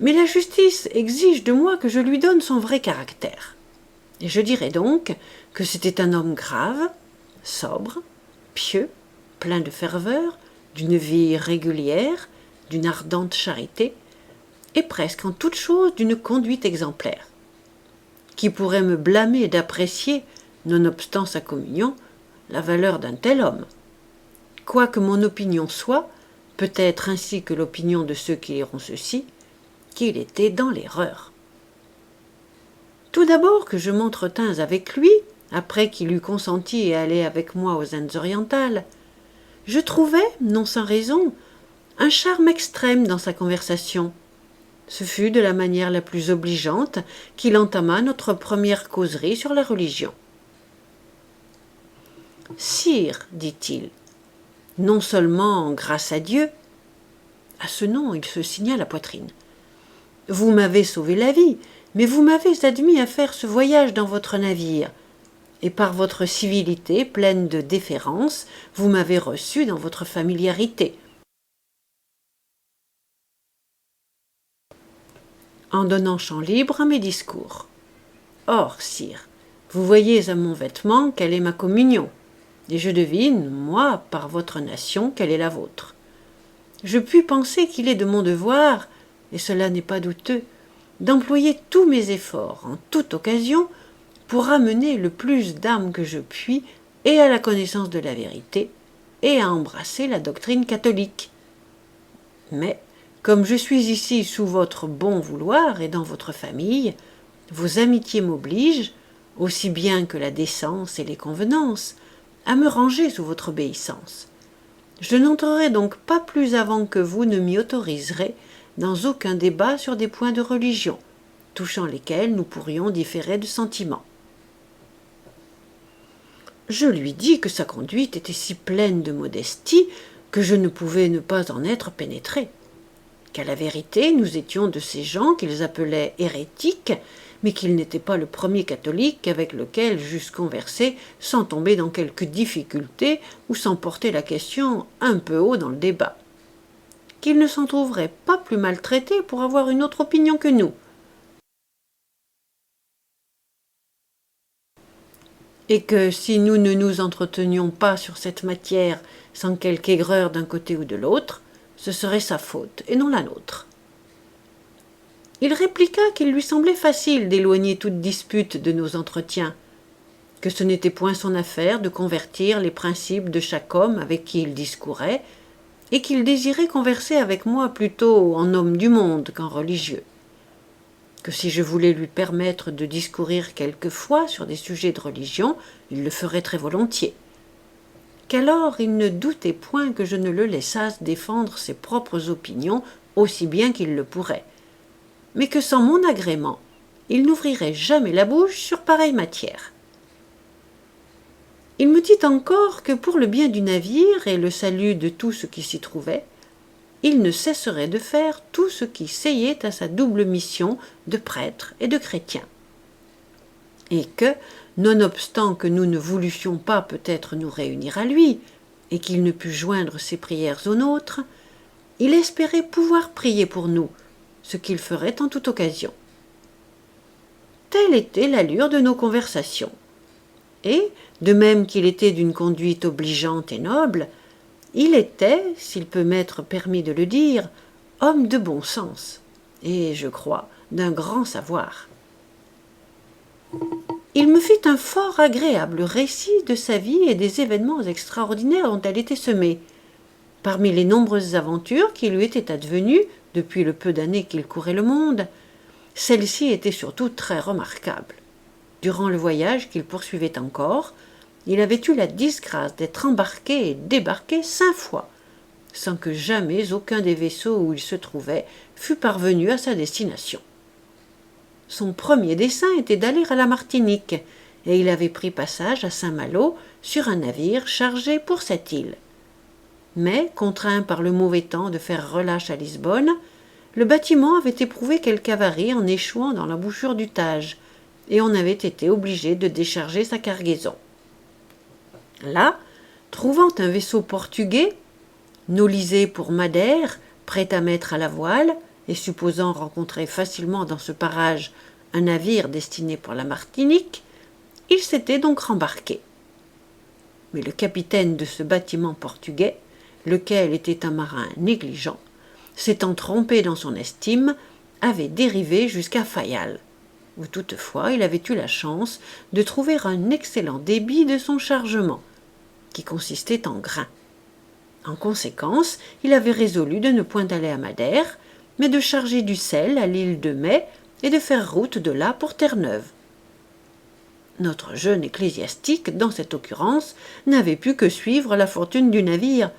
Mais la justice exige de moi que je lui donne son vrai caractère. Et je dirais donc que c'était un homme grave, sobre, pieux, plein de ferveur, d'une vie régulière, d'une ardente charité, et presque en toute chose d'une conduite exemplaire. Qui pourrait me blâmer d'apprécier, nonobstant sa communion, la valeur d'un tel homme? Quoique mon opinion soit, peut-être ainsi que l'opinion de ceux qui liront ceci, qu'il était dans l'erreur. Tout d'abord que je m'entretins avec lui, après qu'il eut consenti à aller avec moi aux Indes orientales, je trouvai, non sans raison, un charme extrême dans sa conversation. Ce fut de la manière la plus obligeante qu'il entama notre première causerie sur la religion. « Sire, dit-il, non seulement grâce à Dieu, à ce nom il se signa la poitrine, vous m'avez sauvé la vie, mais vous m'avez admis à faire ce voyage dans votre navire, et par votre civilité pleine de déférence, vous m'avez reçu dans votre familiarité. En donnant champ libre à mes discours. Or, sire, vous voyez à mon vêtement quelle est ma communion, et je devine, moi, par votre nation, quelle est la vôtre. Je puis penser qu'il est de mon devoir, et cela n'est pas douteux, d'employer tous mes efforts, en toute occasion, pour amener le plus d'âmes que je puis et à la connaissance de la vérité, et à embrasser la doctrine catholique. Mais, comme je suis ici sous votre bon vouloir et dans votre famille, vos amitiés m'obligent, aussi bien que la décence et les convenances, à me ranger sous votre obéissance. Je n'entrerai donc pas plus avant que vous ne m'y autoriserez dans aucun débat sur des points de religion, touchant lesquels nous pourrions différer de sentiments. Je lui dis que sa conduite était si pleine de modestie que je ne pouvais ne pas en être pénétré, qu'à la vérité nous étions de ces gens qu'ils appelaient hérétiques, mais qu'il n'était pas le premier catholique avec lequel j'eusse conversé sans tomber dans quelque difficulté ou sans porter la question un peu haut dans le débat. Qu'il ne s'en trouverait pas plus maltraité pour avoir une autre opinion que nous. Et que si nous ne nous entretenions pas sur cette matière sans quelque aigreur d'un côté ou de l'autre, ce serait sa faute et non la nôtre. Il répliqua qu'il lui semblait facile d'éloigner toute dispute de nos entretiens, que ce n'était point son affaire de convertir les principes de chaque homme avec qui il discourait, et qu'il désirait converser avec moi plutôt en homme du monde qu'en religieux, que si je voulais lui permettre de discourir quelquefois sur des sujets de religion, il le ferait très volontiers, qu'alors il ne doutait point que je ne le laissasse défendre ses propres opinions aussi bien qu'il le pourrait, mais que sans mon agrément, il n'ouvrirait jamais la bouche sur pareille matière. Il me dit encore que pour le bien du navire et le salut de tout ce qui s'y trouvait, il ne cesserait de faire tout ce qui seyait à sa double mission de prêtre et de chrétien. Et que, nonobstant que nous ne voulussions pas peut-être nous réunir à lui, et qu'il ne pût joindre ses prières aux nôtres, il espérait pouvoir prier pour nous, ce qu'il ferait en toute occasion. Telle était l'allure de nos conversations. Et, de même qu'il était d'une conduite obligeante et noble, il était, s'il peut m'être permis de le dire, homme de bon sens, et, je crois, d'un grand savoir. Il me fit un fort agréable récit de sa vie et des événements extraordinaires dont elle était semée. Parmi les nombreuses aventures qui lui étaient advenues depuis le peu d'années qu'il courait le monde, celle-ci était surtout très remarquable. Durant le voyage qu'il poursuivait encore, il avait eu la disgrâce d'être embarqué et débarqué 5 fois, sans que jamais aucun des vaisseaux où il se trouvait fût parvenu à sa destination. Son premier dessein était d'aller à la Martinique, et il avait pris passage à Saint-Malo sur un navire chargé pour cette île. Mais, contraint par le mauvais temps de faire relâche à Lisbonne, le bâtiment avait éprouvé quelque avarie en échouant dans l'embouchure du Tage, et on avait été obligé de décharger sa cargaison. Là, trouvant un vaisseau portugais, nolisé pour Madère, prêt à mettre à la voile, et supposant rencontrer facilement dans ce parage un navire destiné pour la Martinique, il s'était donc rembarqué. Mais le capitaine de ce bâtiment portugais, lequel était un marin négligent, s'étant trompé dans son estime, avait dérivé jusqu'à Fayal, où toutefois il avait eu la chance de trouver un excellent débit de son chargement, qui consistait en grains. En conséquence, il avait résolu de ne point aller à Madère, mais de charger du sel à l'île de Mai et de faire route de là pour Terre-Neuve. Notre jeune ecclésiastique, dans cette occurrence, n'avait pu que suivre la fortune du navire,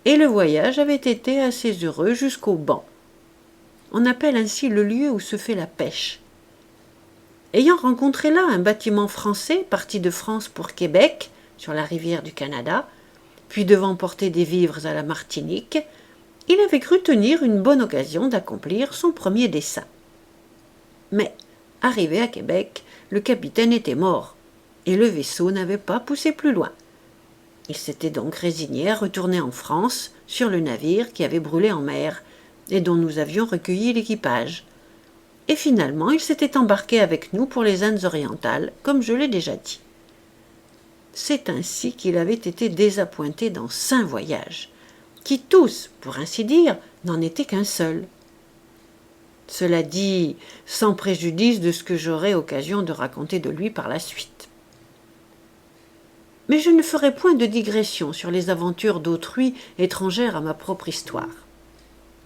et le voyage avait été assez heureux jusqu'au banc. On appelle ainsi le lieu où se fait la pêche. Ayant rencontré là un bâtiment français parti de France pour Québec, sur la rivière du Canada, puis devant porter des vivres à la Martinique, il avait cru tenir une bonne occasion d'accomplir son premier dessein. Mais, arrivé à Québec, le capitaine était mort, et le vaisseau n'avait pas poussé plus loin. Il s'était donc résigné à retourner en France sur le navire qui avait brûlé en mer, et dont nous avions recueilli l'équipage. Et finalement, il s'était embarqué avec nous pour les Indes orientales, comme je l'ai déjà dit. C'est ainsi qu'il avait été désappointé dans 5 voyages, qui tous, pour ainsi dire, n'en étaient qu'un seul. Cela dit, sans préjudice de ce que j'aurai occasion de raconter de lui par la suite. Mais je ne ferai point de digression sur les aventures d'autrui étrangères à ma propre histoire.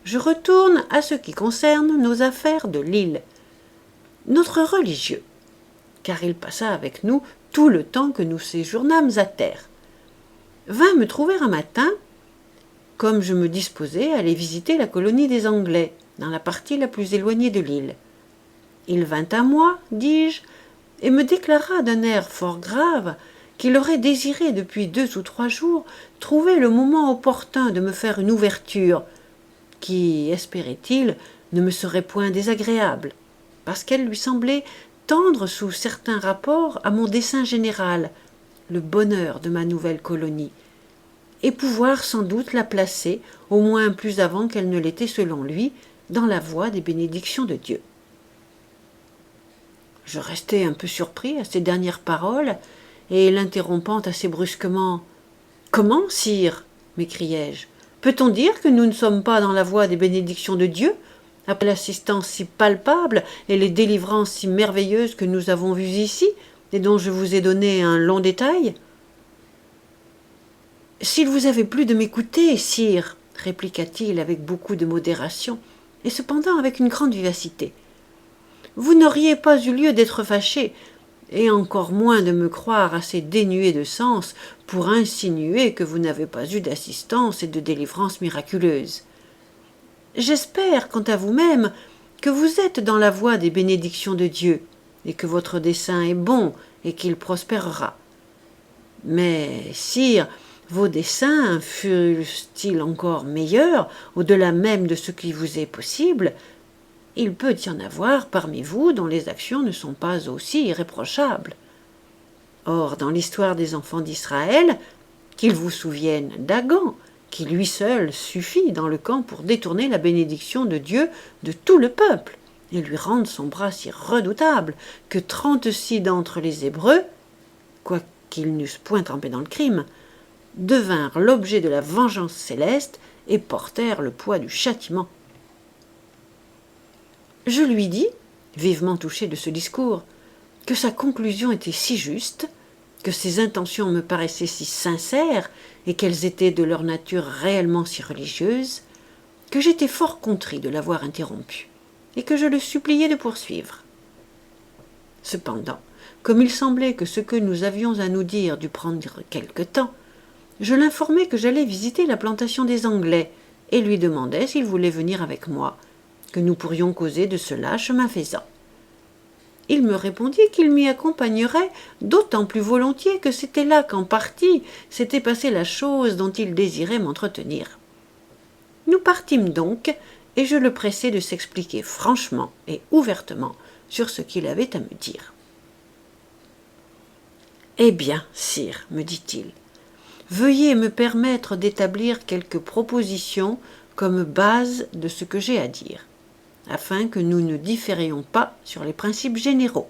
Je retourne à ce qui concerne nos affaires de l'île. Notre religieux, car il passa avec nous tout le temps que nous séjournâmes à terre, vint me trouver un matin, comme je me disposais à aller visiter la colonie des Anglais, dans la partie la plus éloignée de l'île. Il vint à moi, dis-je, et me déclara d'un air fort grave qu'il aurait désiré depuis 2 ou 3 jours trouver le moment opportun de me faire une ouverture, qui, espérait-il, ne me serait point désagréable, parce qu'elle lui semblait tendre sous certains rapports à mon dessein général, le bonheur de ma nouvelle colonie, et pouvoir sans doute la placer, au moins plus avant qu'elle ne l'était selon lui, dans la voie des bénédictions de Dieu. Je restai un peu surpris à ces dernières paroles, et l'interrompant assez brusquement, « Comment, sire ?» m'écriai-je. « Peut-on dire que nous ne sommes pas dans la voie des bénédictions de Dieu, après l'assistance si palpable et les délivrances si merveilleuses que nous avons vues ici, et dont je vous ai donné un long détail ?»« S'il vous avait plu de m'écouter, sire, répliqua-t-il avec beaucoup de modération, et cependant avec une grande vivacité, vous n'auriez pas eu lieu d'être fâché, et encore moins de me croire assez dénué de sens pour insinuer que vous n'avez pas eu d'assistance et de délivrance miraculeuse. J'espère, quant à vous-même, que vous êtes dans la voie des bénédictions de Dieu, et que votre dessein est bon et qu'il prospérera. Mais, sire, vos desseins fussent-ils encore meilleurs, au-delà même de ce qui vous est possible, il peut y en avoir parmi vous dont les actions ne sont pas aussi irréprochables. Or, dans l'histoire des enfants d'Israël, qu'ils vous souviennent d'Agan, qui lui seul suffit dans le camp pour détourner la bénédiction de Dieu de tout le peuple, et lui rendre son bras si redoutable que 36 d'entre les Hébreux, quoiqu'ils n'eussent point trempé dans le crime, devinrent l'objet de la vengeance céleste et portèrent le poids du châtiment. Je lui dis, vivement touché de ce discours, que sa conclusion était si juste, que ses intentions me paraissaient si sincères et qu'elles étaient de leur nature réellement si religieuses, que j'étais fort contrit de l'avoir interrompu et que je le suppliai de poursuivre. Cependant, comme il semblait que ce que nous avions à nous dire dût prendre quelque temps, je l'informai que j'allais visiter la plantation des Anglais et lui demandai s'il voulait venir avec moi, que nous pourrions causer de cela chemin faisant. Il me répondit qu'il m'y accompagnerait d'autant plus volontiers que c'était là qu'en partie s'était passée la chose dont il désirait m'entretenir. Nous partîmes donc, et je le pressai de s'expliquer franchement et ouvertement sur ce qu'il avait à me dire. « Eh bien, sire, me dit-il, veuillez me permettre d'établir quelques propositions comme base de ce que j'ai à dire, afin que nous ne différions pas sur les principes généraux,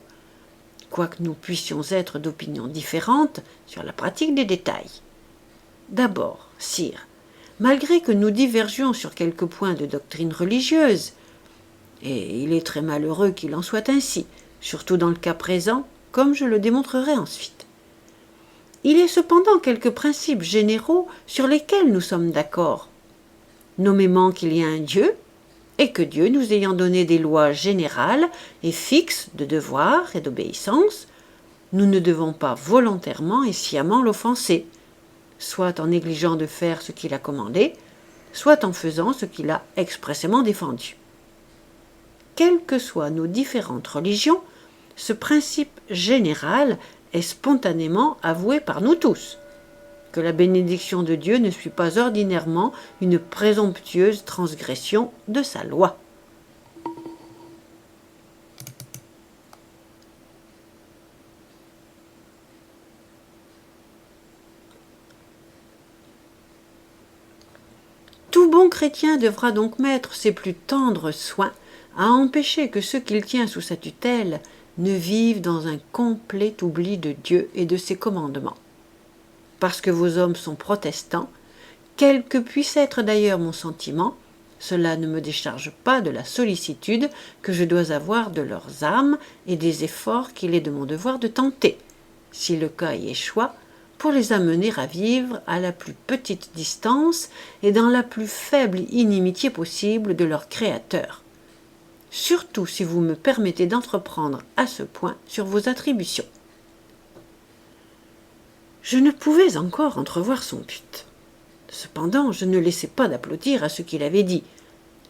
quoique nous puissions être d'opinions différentes sur la pratique des détails. D'abord, sire, malgré que nous divergions sur quelques points de doctrine religieuse, et il est très malheureux qu'il en soit ainsi, surtout dans le cas présent, comme je le démontrerai ensuite, il est cependant quelques principes généraux sur lesquels nous sommes d'accord, nommément qu'il y a un Dieu, et que Dieu, nous ayant donné des lois générales et fixes de devoir et d'obéissance, nous ne devons pas volontairement et sciemment l'offenser, soit en négligeant de faire ce qu'il a commandé, soit en faisant ce qu'il a expressément défendu. Quelles que soient nos différentes religions, ce principe général est spontanément avoué par nous tous, que la bénédiction de Dieu ne suit pas ordinairement une présomptueuse transgression de sa loi. Tout bon chrétien devra donc mettre ses plus tendres soins à empêcher que ceux qu'il tient sous sa tutelle ne vivent dans un complet oubli de Dieu et de ses commandements. Parce que vos hommes sont protestants, quel que puisse être d'ailleurs mon sentiment, cela ne me décharge pas de la sollicitude que je dois avoir de leurs âmes et des efforts qu'il est de mon devoir de tenter, si le cas y échoit, pour les amener à vivre à la plus petite distance et dans la plus faible inimitié possible de leur Créateur, surtout si vous me permettez d'entreprendre à ce point sur vos attributions. Je ne pouvais encore entrevoir son but. Cependant, je ne laissais pas d'applaudir à ce qu'il avait dit.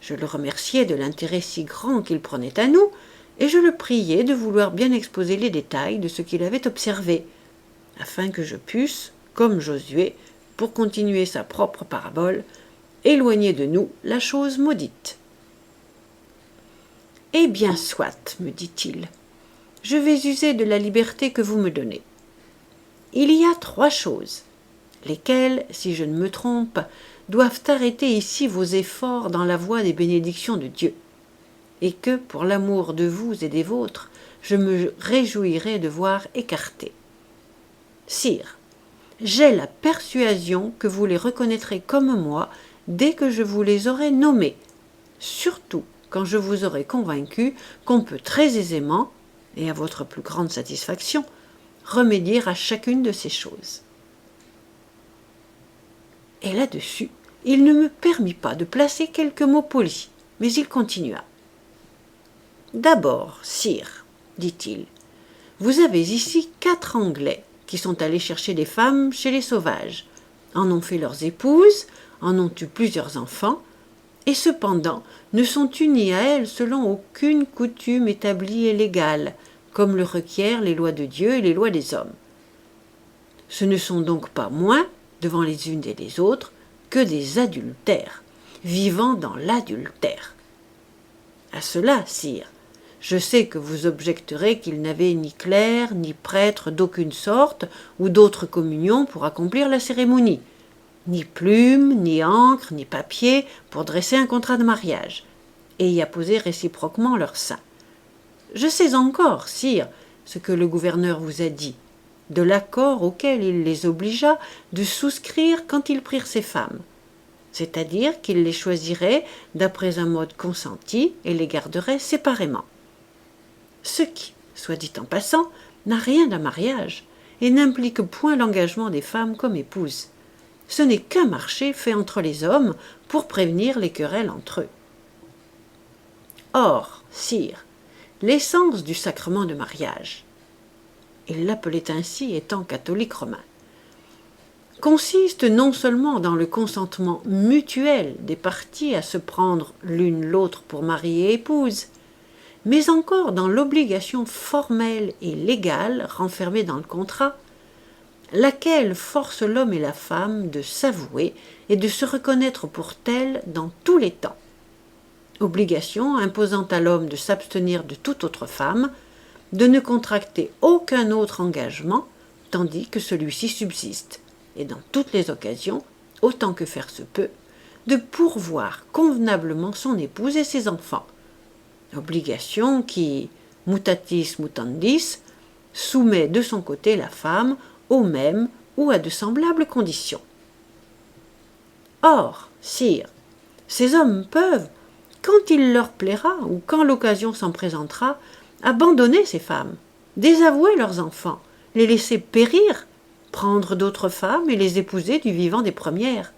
Je le remerciais de l'intérêt si grand qu'il prenait à nous, et je le priais de vouloir bien exposer les détails de ce qu'il avait observé, afin que je pusse, comme Josué, pour continuer sa propre parabole, éloigner de nous la chose maudite. « Eh bien, soit, me dit-il, je vais user de la liberté que vous me donnez. Il y a 3 choses, lesquelles, si je ne me trompe, doivent arrêter ici vos efforts dans la voie des bénédictions de Dieu, et que, pour l'amour de vous et des vôtres, je me réjouirai de voir écarter. Sire, j'ai la persuasion que vous les reconnaîtrez comme moi dès que je vous les aurai nommés, surtout quand je vous aurai convaincu qu'on peut très aisément, et à votre plus grande satisfaction, remédier à chacune de ces choses. » Et là-dessus, il ne me permit pas de placer quelques mots polis, mais il continua. « D'abord, sire, dit-il, vous avez ici 4 Anglais qui sont allés chercher des femmes chez les sauvages, en ont fait leurs épouses, en ont eu plusieurs enfants, et cependant ne sont unis à elles selon aucune coutume établie et légale, comme le requièrent les lois de Dieu et les lois des hommes. Ce ne sont donc pas moins, devant les unes et les autres, que des adultères, vivant dans l'adultère. À cela, sire, je sais que vous objecterez qu'ils n'avaient ni clerc, ni prêtre d'aucune sorte, ou d'autre communion pour accomplir la cérémonie, ni plume, ni encre, ni papier pour dresser un contrat de mariage, et y apposer réciproquement leur sein. Je sais encore, sire, ce que le gouverneur vous a dit, de l'accord auquel il les obligea de souscrire quand ils prirent ces femmes, c'est-à-dire qu'il les choisirait d'après un mode consenti et les garderait séparément. Ce qui, soit dit en passant, n'a rien d'un mariage et n'implique point l'engagement des femmes comme épouses. Ce n'est qu'un marché fait entre les hommes pour prévenir les querelles entre eux. Or, sire, l'essence du sacrement de mariage, il l'appelait ainsi étant catholique romain, consiste non seulement dans le consentement mutuel des parties à se prendre l'une l'autre pour mari et épouse, mais encore dans l'obligation formelle et légale renfermée dans le contrat, laquelle force l'homme et la femme de s'avouer et de se reconnaître pour tels dans tous les temps. Obligation imposant à l'homme de s'abstenir de toute autre femme, de ne contracter aucun autre engagement, tandis que celui-ci subsiste, et dans toutes les occasions, autant que faire se peut, de pourvoir convenablement son épouse et ses enfants. Obligation qui, mutatis mutandis, soumet de son côté la femme aux mêmes ou à de semblables conditions. Or, sire, ces hommes peuvent, quand il leur plaira ou quand l'occasion s'en présentera, abandonner ces femmes, désavouer leurs enfants, les laisser périr, prendre d'autres femmes et les épouser du vivant des premières.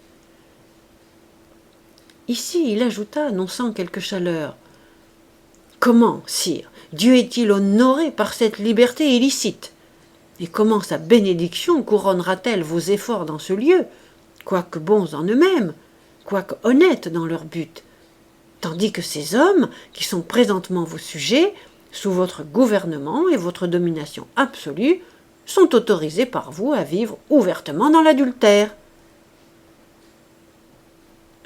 Ici, il ajouta, non sans quelque chaleur, « Comment, sire, Dieu est-il honoré par cette liberté illicite? Et comment sa bénédiction couronnera-t-elle vos efforts dans ce lieu, quoique bons en eux-mêmes, quoique honnêtes dans leur but, tandis que ces hommes, qui sont présentement vos sujets, sous votre gouvernement et votre domination absolue, sont autorisés par vous à vivre ouvertement dans l'adultère. »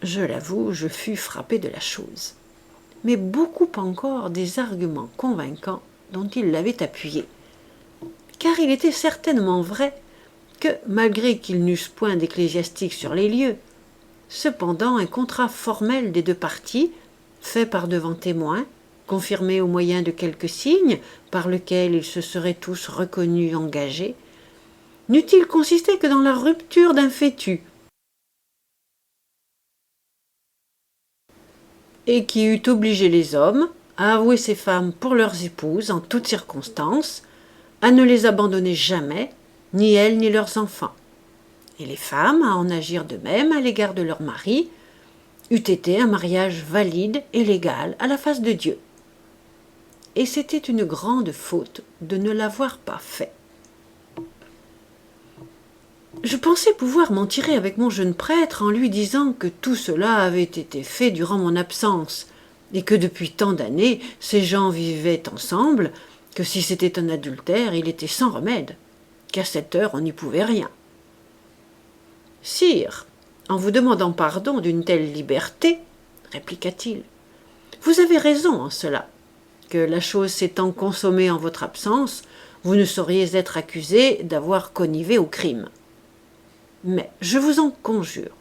Je l'avoue, je fus frappé de la chose, mais beaucoup encore des arguments convaincants dont il l'avait appuyé, car il était certainement vrai que, malgré qu'ils n'eussent point d'ecclésiastique sur les lieux, cependant un contrat formel des deux parties, fait par devant témoins, confirmé au moyen de quelques signes par lesquels ils se seraient tous reconnus engagés, n'eût-il consisté que dans la rupture d'un fétu, et qui eût obligé les hommes à avouer ces femmes pour leurs épouses en toutes circonstances, à ne les abandonner jamais, ni elles ni leurs enfants, et les femmes à en agir de même à l'égard de leurs maris, eût été un mariage valide et légal à la face de Dieu. Et c'était une grande faute de ne l'avoir pas fait. Je pensais pouvoir m'en tirer avec mon jeune prêtre en lui disant que tout cela avait été fait durant mon absence, et que depuis tant d'années ces gens vivaient ensemble, que si c'était un adultère, il était sans remède, qu'à cette heure on n'y pouvait rien. « Sire, en vous demandant pardon d'une telle liberté, répliqua-t-il, vous avez raison en cela, que la chose s'étant consommée en votre absence, vous ne sauriez être accusé d'avoir connivé au crime. Mais, je vous en conjure,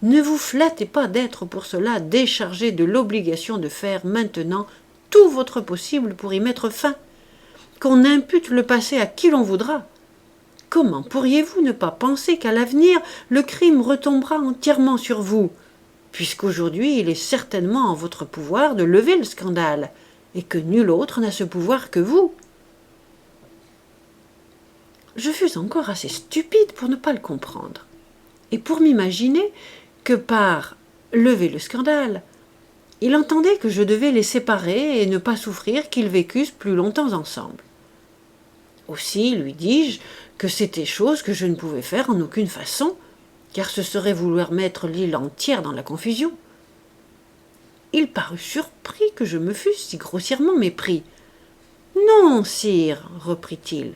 ne vous flattez pas d'être pour cela déchargé de l'obligation de faire maintenant tout votre possible pour y mettre fin, qu'on impute le passé à qui l'on voudra. Comment pourriez-vous ne pas penser qu'à l'avenir, le crime retombera entièrement sur vous, puisqu'aujourd'hui il est certainement en votre pouvoir de lever le scandale, et que nul autre n'a ce pouvoir que vous. » Je fus encore assez stupide pour ne pas le comprendre, et pour m'imaginer que par « lever le scandale », il entendait que je devais les séparer et ne pas souffrir qu'ils vécussent plus longtemps ensemble. Aussi, lui dis-je, que c'était chose que je ne pouvais faire en aucune façon, car ce serait vouloir mettre l'île entière dans la confusion. Il parut surpris que je me fusse si grossièrement mépris. Non, sire, reprit-il,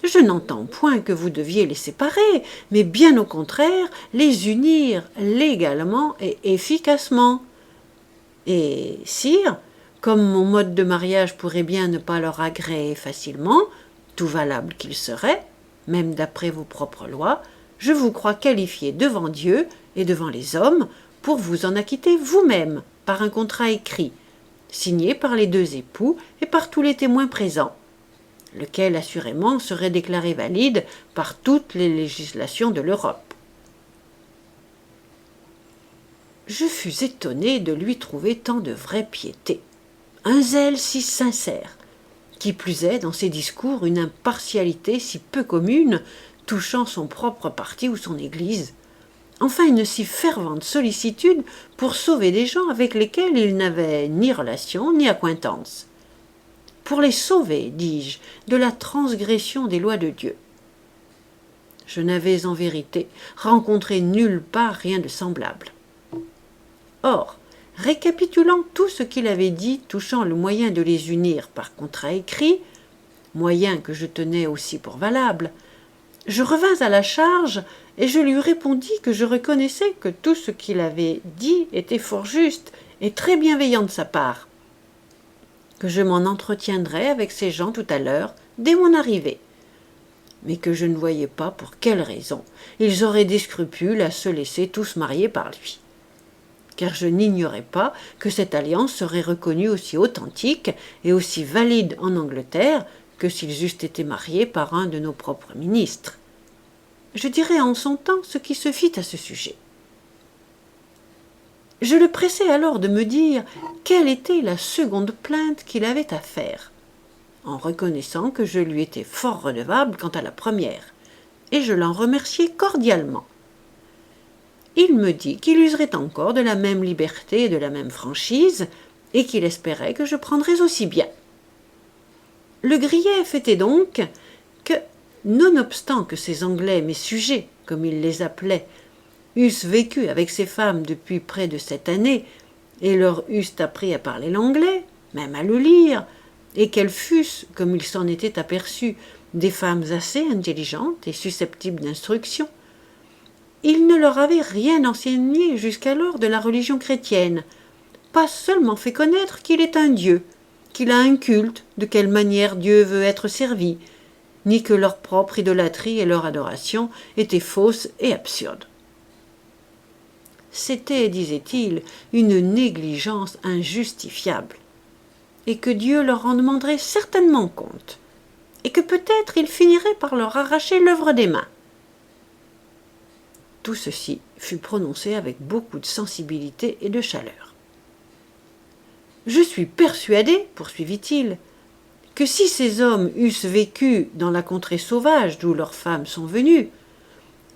je n'entends point que vous deviez les séparer, mais bien au contraire, les unir légalement et efficacement. Et, sire, comme mon mode de mariage pourrait bien ne pas leur agréer facilement, tout valable qu'il serait, même d'après vos propres lois, je vous crois qualifié devant Dieu et devant les hommes pour vous en acquitter vous-même par un contrat écrit, signé par les deux époux et par tous les témoins présents, lequel assurément serait déclaré valide par toutes les législations de l'Europe. Je fus étonné de lui trouver tant de vraie piété, un zèle si sincère, qui plus est dans ses discours une impartialité si peu commune, touchant son propre parti ou son Église, enfin une si fervente sollicitude pour sauver des gens avec lesquels il n'avait ni relation ni accointance. Pour les sauver, dis-je, de la transgression des lois de Dieu. Je n'avais en vérité rencontré nulle part rien de semblable. Or, récapitulant tout ce qu'il avait dit touchant le moyen de les unir par contrat écrit, moyen que je tenais aussi pour valable, je revins à la charge et je lui répondis que je reconnaissais que tout ce qu'il avait dit était fort juste et très bienveillant de sa part, que je m'en entretiendrais avec ces gens tout à l'heure, dès mon arrivée, mais que je ne voyais pas pour quelle raison ils auraient des scrupules à se laisser tous marier par lui, car je n'ignorais pas que cette alliance serait reconnue aussi authentique et aussi valide en Angleterre que s'ils eussent été mariés par un de nos propres ministres. Je dirai en son temps ce qui se fit à ce sujet. Je le pressai alors de me dire quelle était la seconde plainte qu'il avait à faire, en reconnaissant que je lui étais fort redevable quant à la première, et je l'en remerciai cordialement. Il me dit qu'il userait encore de la même liberté et de la même franchise, et qu'il espérait que je prendrais aussi bien. Le grief était donc que, nonobstant que ces Anglais, mes sujets, comme il les appelait, eussent vécu avec ces femmes depuis près de 7 années, et leur eussent appris à parler l'anglais, même à le lire, et qu'elles fussent, comme il s'en était aperçu, des femmes assez intelligentes et susceptibles d'instruction, il ne leur avait rien enseigné jusqu'alors de la religion chrétienne, pas seulement fait connaître qu'il est un Dieu, qu'il a un culte, de quelle manière Dieu veut être servi, ni que leur propre idolâtrie et leur adoration étaient fausses et absurdes. C'était, disait-il, une négligence injustifiable, et que Dieu leur en demanderait certainement compte, et que peut-être il finirait par leur arracher l'œuvre des mains. Tout ceci fut prononcé avec beaucoup de sensibilité et de chaleur. Je suis persuadé, poursuivit-il, que si ces hommes eussent vécu dans la contrée sauvage d'où leurs femmes sont venues,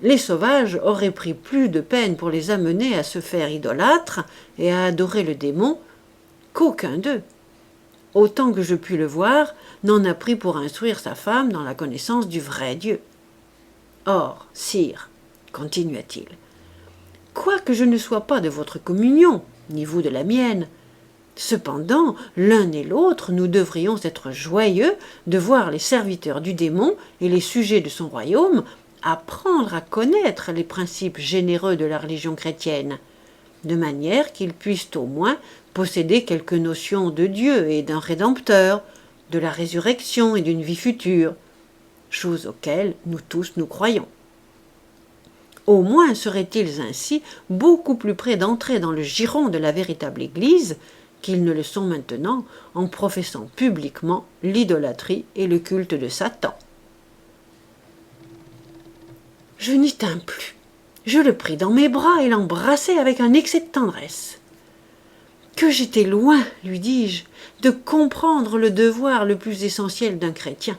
les sauvages auraient pris plus de peine pour les amener à se faire idolâtres et à adorer le démon qu'aucun d'eux, autant que je puis le voir, n'en a pris pour instruire sa femme dans la connaissance du vrai Dieu. Or, sire, continua-t-il, quoique je ne sois pas de votre communion, ni vous de la mienne, cependant, l'un et l'autre, nous devrions être joyeux de voir les serviteurs du démon et les sujets de son royaume apprendre à connaître les principes généreux de la religion chrétienne, de manière qu'ils puissent au moins posséder quelques notions de Dieu et d'un Rédempteur, de la résurrection et d'une vie future, choses auxquelles nous tous nous croyons. Au moins seraient-ils ainsi beaucoup plus près d'entrer dans le giron de la véritable Église qu'ils ne le sont maintenant en professant publiquement l'idolâtrie et le culte de Satan. Je n'y tins plus. Je le pris dans mes bras et l'embrassai avec un excès de tendresse. Que j'étais loin, lui dis-je, de comprendre le devoir le plus essentiel d'un chrétien,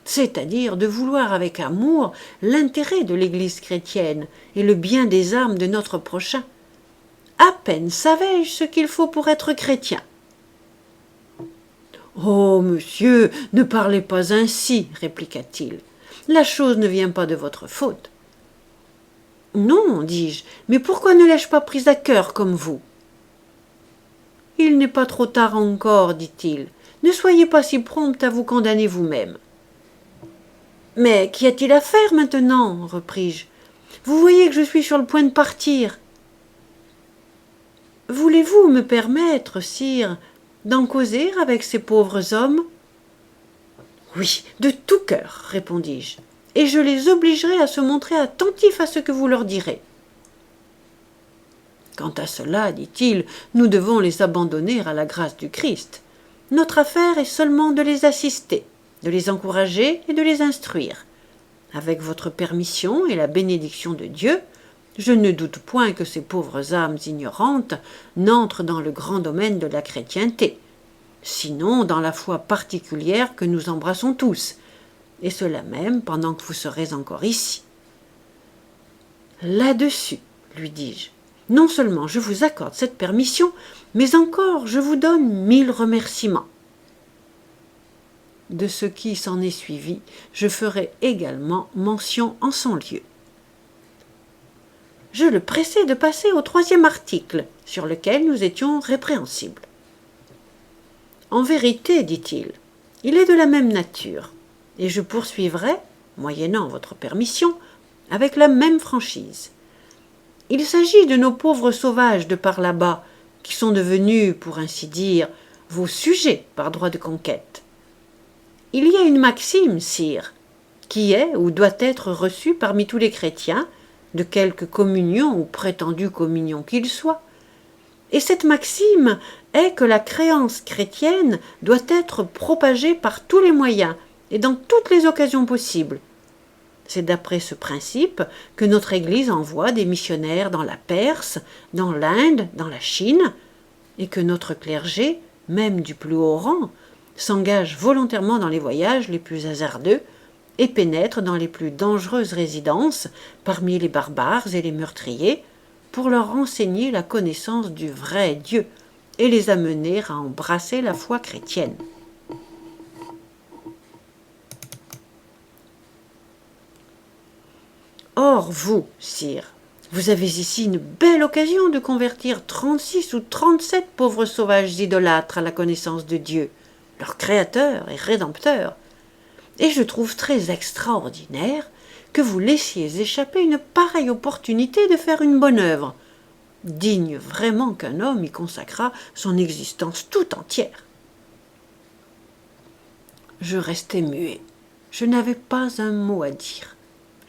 c'est-à-dire de vouloir avec amour l'intérêt de l'Église chrétienne et le bien des âmes de notre prochain. À peine savais-je ce qu'il faut pour être chrétien. Oh, monsieur, ne parlez pas ainsi, répliqua-t-il. La chose ne vient pas de votre faute. Non, dis-je, mais pourquoi ne l'ai-je pas prise à cœur comme vous? Il n'est pas trop tard encore, dit-il. Ne soyez pas si prompte à vous condamner vous-même. Mais qu'y a-t-il à faire maintenant? Repris-je. Vous voyez que je suis sur le point de partir. Voulez-vous me permettre, sire, d'en causer avec ces pauvres hommes? Oui, de tout cœur, répondis-je, et je les obligerai à se montrer attentifs à ce que vous leur direz. Quant à cela, dit-il, nous devons les abandonner à la grâce du Christ. Notre affaire est seulement de les assister, de les encourager et de les instruire. Avec votre permission et la bénédiction de Dieu, je ne doute point que ces pauvres âmes ignorantes n'entrent dans le grand domaine de la chrétienté, sinon dans la foi particulière que nous embrassons tous, et cela même pendant que vous serez encore ici. Là-dessus, lui dis-je, non seulement je vous accorde cette permission, mais encore je vous donne 1000 remerciements. De ce qui s'en est suivi, je ferai également mention en son lieu. Je le pressai de passer au 3e article, sur lequel nous étions répréhensibles. En vérité, dit-il, il est de la même nature, et je poursuivrai, moyennant votre permission, avec la même franchise. Il s'agit de nos pauvres sauvages de par là-bas, qui sont devenus, pour ainsi dire, vos sujets par droit de conquête. Il y a une maxime, sire, qui est ou doit être reçue parmi tous les chrétiens, de quelque communion ou prétendue communion qu'ils soient. Et cette maxime est que la créance chrétienne doit être propagée par tous les moyens et dans toutes les occasions possibles. C'est d'après ce principe que notre Église envoie des missionnaires dans la Perse, dans l'Inde, dans la Chine, et que notre clergé, même du plus haut rang, s'engage volontairement dans les voyages les plus hasardeux et pénètre dans les plus dangereuses résidences parmi les barbares et les meurtriers pour leur enseigner la connaissance du vrai Dieu et les amener à embrasser la foi chrétienne. Or, vous, sire, vous avez ici une belle occasion de convertir 36 ou 37 pauvres sauvages idolâtres à la connaissance de Dieu, leur créateur et rédempteur. Et je trouve très extraordinaire que vous laissiez échapper une pareille opportunité de faire une bonne œuvre, digne vraiment qu'un homme y consacrât son existence tout entière. Je restai muet. Je n'avais pas un mot à dire.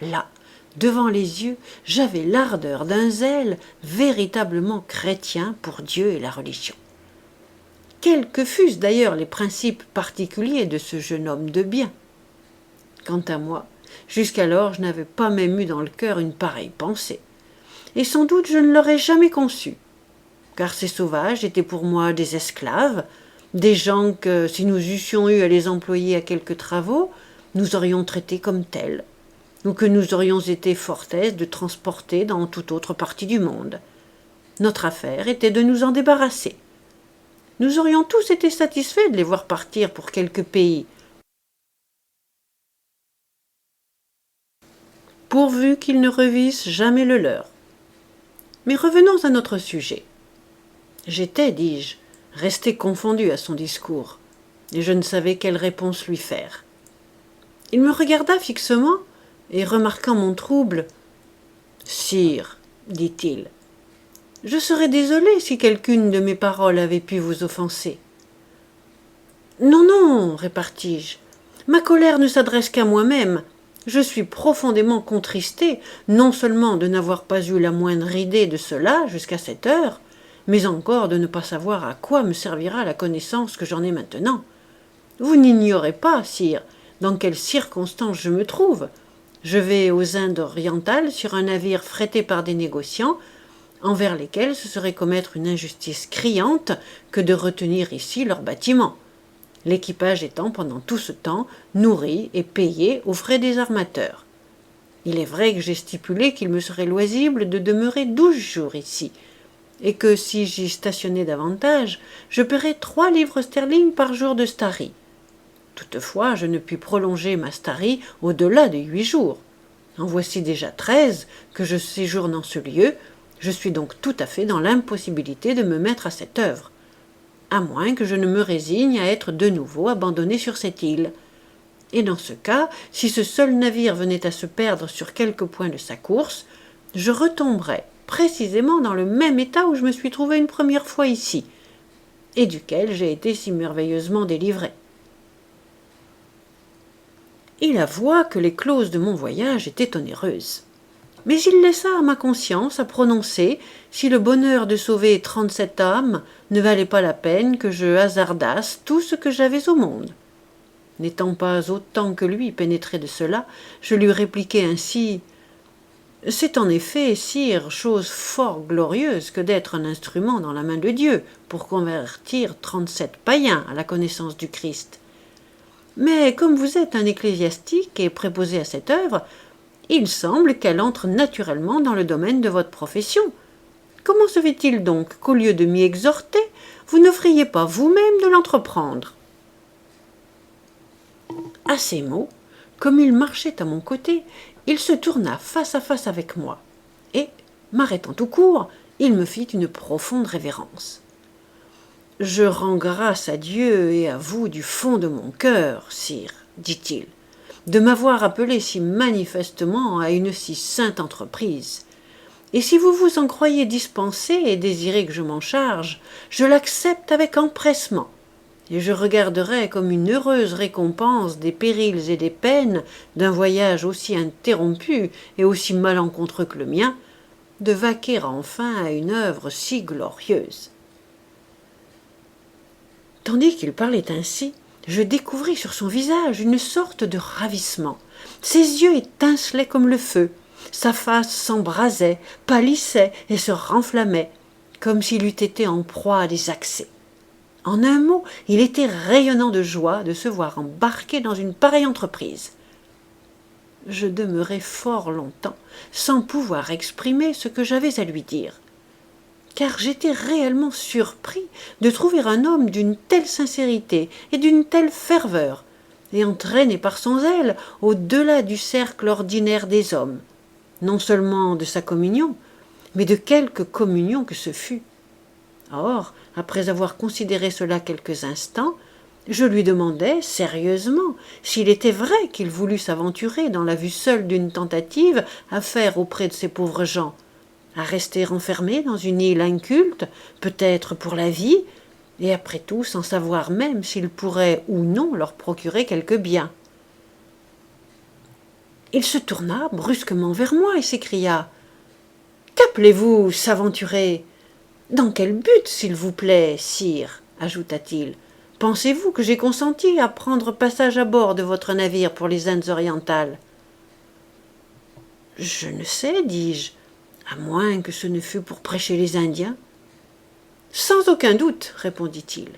Là, devant les yeux, j'avais l'ardeur d'un zèle véritablement chrétien pour Dieu et la religion. Quels que fussent d'ailleurs les principes particuliers de ce jeune homme de bien. Quant à moi, jusqu'alors je n'avais pas même eu dans le cœur une pareille pensée, et sans doute je ne l'aurais jamais conçue, car ces sauvages étaient pour moi des esclaves, des gens que, si nous eussions eu à les employer à quelques travaux, nous aurions traités comme tels, ou que nous aurions été fort aise de transporter dans toute autre partie du monde. Notre affaire était de nous en débarrasser. Nous aurions tous été satisfaits de les voir partir pour quelque pays, pourvu qu'ils ne revissent jamais le leur. Mais revenons à notre sujet. J'étais, dis-je, resté confondu à son discours, et je ne savais quelle réponse lui faire. Il me regarda fixement, et remarquant mon trouble, « Sire, dit-il, je serais désolé si quelqu'une de mes paroles avait pu vous offenser. »« Non, non, répartis-je, ma colère ne s'adresse qu'à moi-même. Je suis profondément contristé, non seulement de n'avoir pas eu la moindre idée de cela jusqu'à cette heure, mais encore de ne pas savoir à quoi me servira la connaissance que j'en ai maintenant. Vous n'ignorez pas, sire, dans quelles circonstances je me trouve. Je vais aux Indes orientales sur un navire frété par des négociants, envers lesquels ce serait commettre une injustice criante que de retenir ici leur bâtiment, l'équipage étant pendant tout ce temps nourri et payé aux frais des armateurs. Il est vrai que j'ai stipulé qu'il me serait loisible de demeurer 12 jours ici, et que si j'y stationnais davantage, je paierais 3 livres sterling par jour de starie. Toutefois, je ne puis prolonger ma starie au-delà de 8 jours. En voici déjà 13 que je séjourne en ce lieu, je suis donc tout à fait dans l'impossibilité de me mettre à cette œuvre, à moins que je ne me résigne à être de nouveau abandonné sur cette île. Et dans ce cas, si ce seul navire venait à se perdre sur quelque point de sa course, je retomberais précisément dans le même état où je me suis trouvé une première fois ici, et duquel j'ai été si merveilleusement délivré. Il avoua que les clauses de mon voyage étaient onéreuses. Mais il laissa à ma conscience à prononcer si le bonheur de sauver 37 âmes ne valait pas la peine que je hasardasse tout ce que j'avais au monde. N'étant pas autant que lui pénétré de cela, je lui répliquai ainsi « C'est en effet, sire, chose fort glorieuse que d'être un instrument dans la main de Dieu pour convertir 37 païens à la connaissance du Christ. Mais comme vous êtes un ecclésiastique et préposé à cette œuvre, il semble qu'elle entre naturellement dans le domaine de votre profession. Comment se fait-il donc qu'au lieu de m'y exhorter, vous n'offriez pas vous-même de l'entreprendre ?» À ces mots, comme il marchait à mon côté, il se tourna face à face avec moi, et, m'arrêtant tout court, il me fit une profonde révérence. « Je rends grâce à Dieu et à vous du fond de mon cœur, sire, dit-il, de m'avoir appelé si manifestement à une si sainte entreprise. Et si vous vous en croyez dispensé et désirez que je m'en charge, je l'accepte avec empressement, et je regarderai comme une heureuse récompense des périls et des peines d'un voyage aussi interrompu et aussi malencontreux que le mien, de vaquer enfin à une œuvre si glorieuse. » Tandis qu'il parlait ainsi, je découvris sur son visage une sorte de ravissement. Ses yeux étincelaient comme le feu, sa face s'embrasait, pâlissait et se renflammait, comme s'il eût été en proie à des accès. En un mot, il était rayonnant de joie de se voir embarqué dans une pareille entreprise. Je demeurai fort longtemps sans pouvoir exprimer ce que j'avais à lui dire, car j'étais réellement surpris de trouver un homme d'une telle sincérité et d'une telle ferveur, et entraîné par son zèle au-delà du cercle ordinaire des hommes, non seulement de sa communion, mais de quelque communion que ce fût. Or, après avoir considéré cela quelques instants, je lui demandai sérieusement s'il était vrai qu'il voulût s'aventurer dans la vue seule d'une tentative à faire auprès de ces pauvres gens, à rester enfermé dans une île inculte, peut-être pour la vie, et après tout sans savoir même s'il pourrait ou non leur procurer quelque bien. Il se tourna brusquement vers moi et s'écria « Qu'appelez-vous s'aventurer ? Dans quel but, s'il vous plaît, sire ? Ajouta-t-il. Pensez-vous que j'ai consenti à prendre passage à bord de votre navire pour les Indes orientales ? Je ne sais, dis-je, à moins que ce ne fût pour prêcher les Indiens. Sans aucun doute, répondit-il.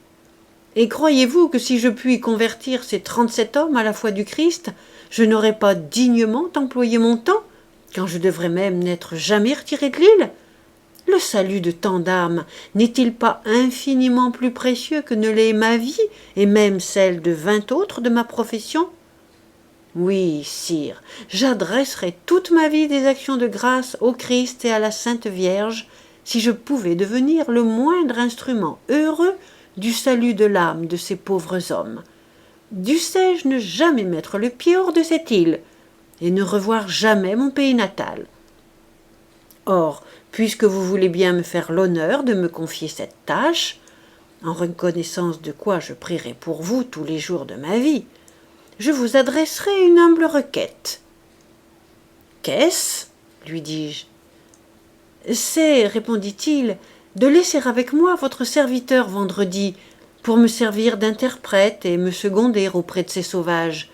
Et croyez-vous que si je puis convertir ces 37 hommes à la foi du Christ, je n'aurais pas dignement employé mon temps, quand je devrais même n'être jamais retiré de l'île ? Le salut de tant d'âmes n'est-il pas infiniment plus précieux que ne l'est ma vie, et même celle de 20 autres de ma profession ? Oui, sire, j'adresserais toute ma vie des actions de grâce au Christ et à la Sainte Vierge, si je pouvais devenir le moindre instrument heureux du salut de l'âme de ces pauvres hommes. Dussé-je ne jamais mettre le pied hors de cette île, et ne revoir jamais mon pays natal. Or, puisque vous voulez bien me faire l'honneur de me confier cette tâche, en reconnaissance de quoi je prierai pour vous tous les jours de ma vie, je vous adresserai une humble requête. « Qu'est-ce » lui dis-je. « C'est, répondit-il, de laisser avec moi votre serviteur vendredi, pour me servir d'interprète et me seconder auprès de ces sauvages,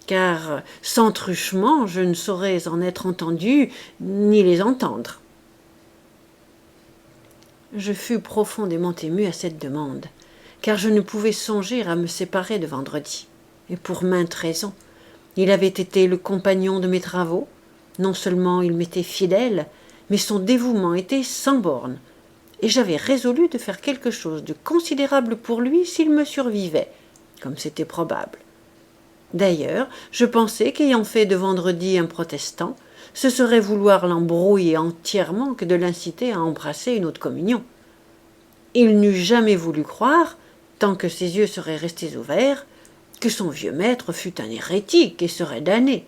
car sans truchement je ne saurais en être entendu ni les entendre. » Je fus profondément ému à cette demande, car je ne pouvais songer à me séparer de vendredi, et pour maintes raisons. Il avait été le compagnon de mes travaux, non seulement il m'était fidèle, mais son dévouement était sans bornes, et j'avais résolu de faire quelque chose de considérable pour lui s'il me survivait, comme c'était probable. D'ailleurs, je pensais qu'ayant fait de Vendredi un protestant, ce serait vouloir l'embrouiller entièrement que de l'inciter à embrasser une autre communion. Il n'eût jamais voulu croire, tant que ses yeux seraient restés ouverts, que son vieux maître fût un hérétique et serait damné.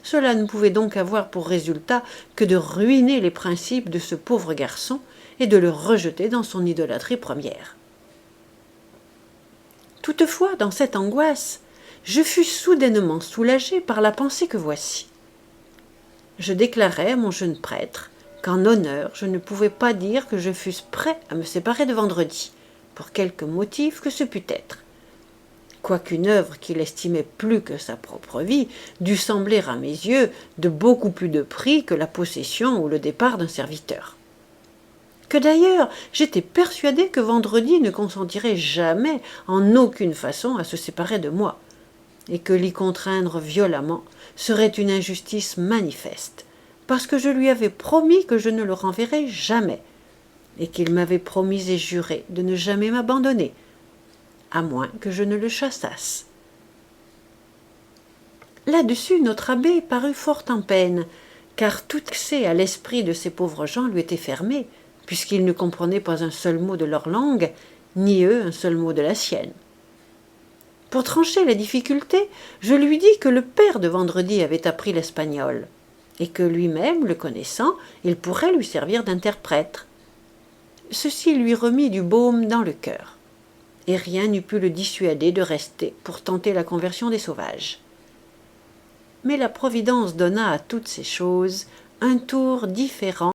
Cela ne pouvait donc avoir pour résultat que de ruiner les principes de ce pauvre garçon et de le rejeter dans son idolâtrie première. Toutefois, dans cette angoisse, je fus soudainement soulagé par la pensée que voici. Je déclarai à mon jeune prêtre qu'en honneur je ne pouvais pas dire que je fusse prêt à me séparer de Vendredi, pour quelque motif que ce pût être. Quoiqu'une œuvre qu'il estimait plus que sa propre vie dût sembler à mes yeux de beaucoup plus de prix que la possession ou le départ d'un serviteur. Que d'ailleurs j'étais persuadé que Vendredi ne consentirait jamais en aucune façon à se séparer de moi, et que l'y contraindre violemment serait une injustice manifeste, parce que je lui avais promis que je ne le renverrais jamais, et qu'il m'avait promis et juré de ne jamais m'abandonner, à moins que je ne le chassasse. Là-dessus, notre abbé parut fort en peine, car tout accès à l'esprit de ces pauvres gens lui était fermé, puisqu'ils ne comprenaient pas un seul mot de leur langue, ni eux un seul mot de la sienne. Pour trancher la difficulté, je lui dis que le père de Vendredi avait appris l'espagnol, et que lui-même, le connaissant, il pourrait lui servir d'interprète. Ceci lui remit du baume dans le cœur, et rien n'eût pu le dissuader de rester pour tenter la conversion des sauvages. Mais la Providence donna à toutes ces choses un tour différent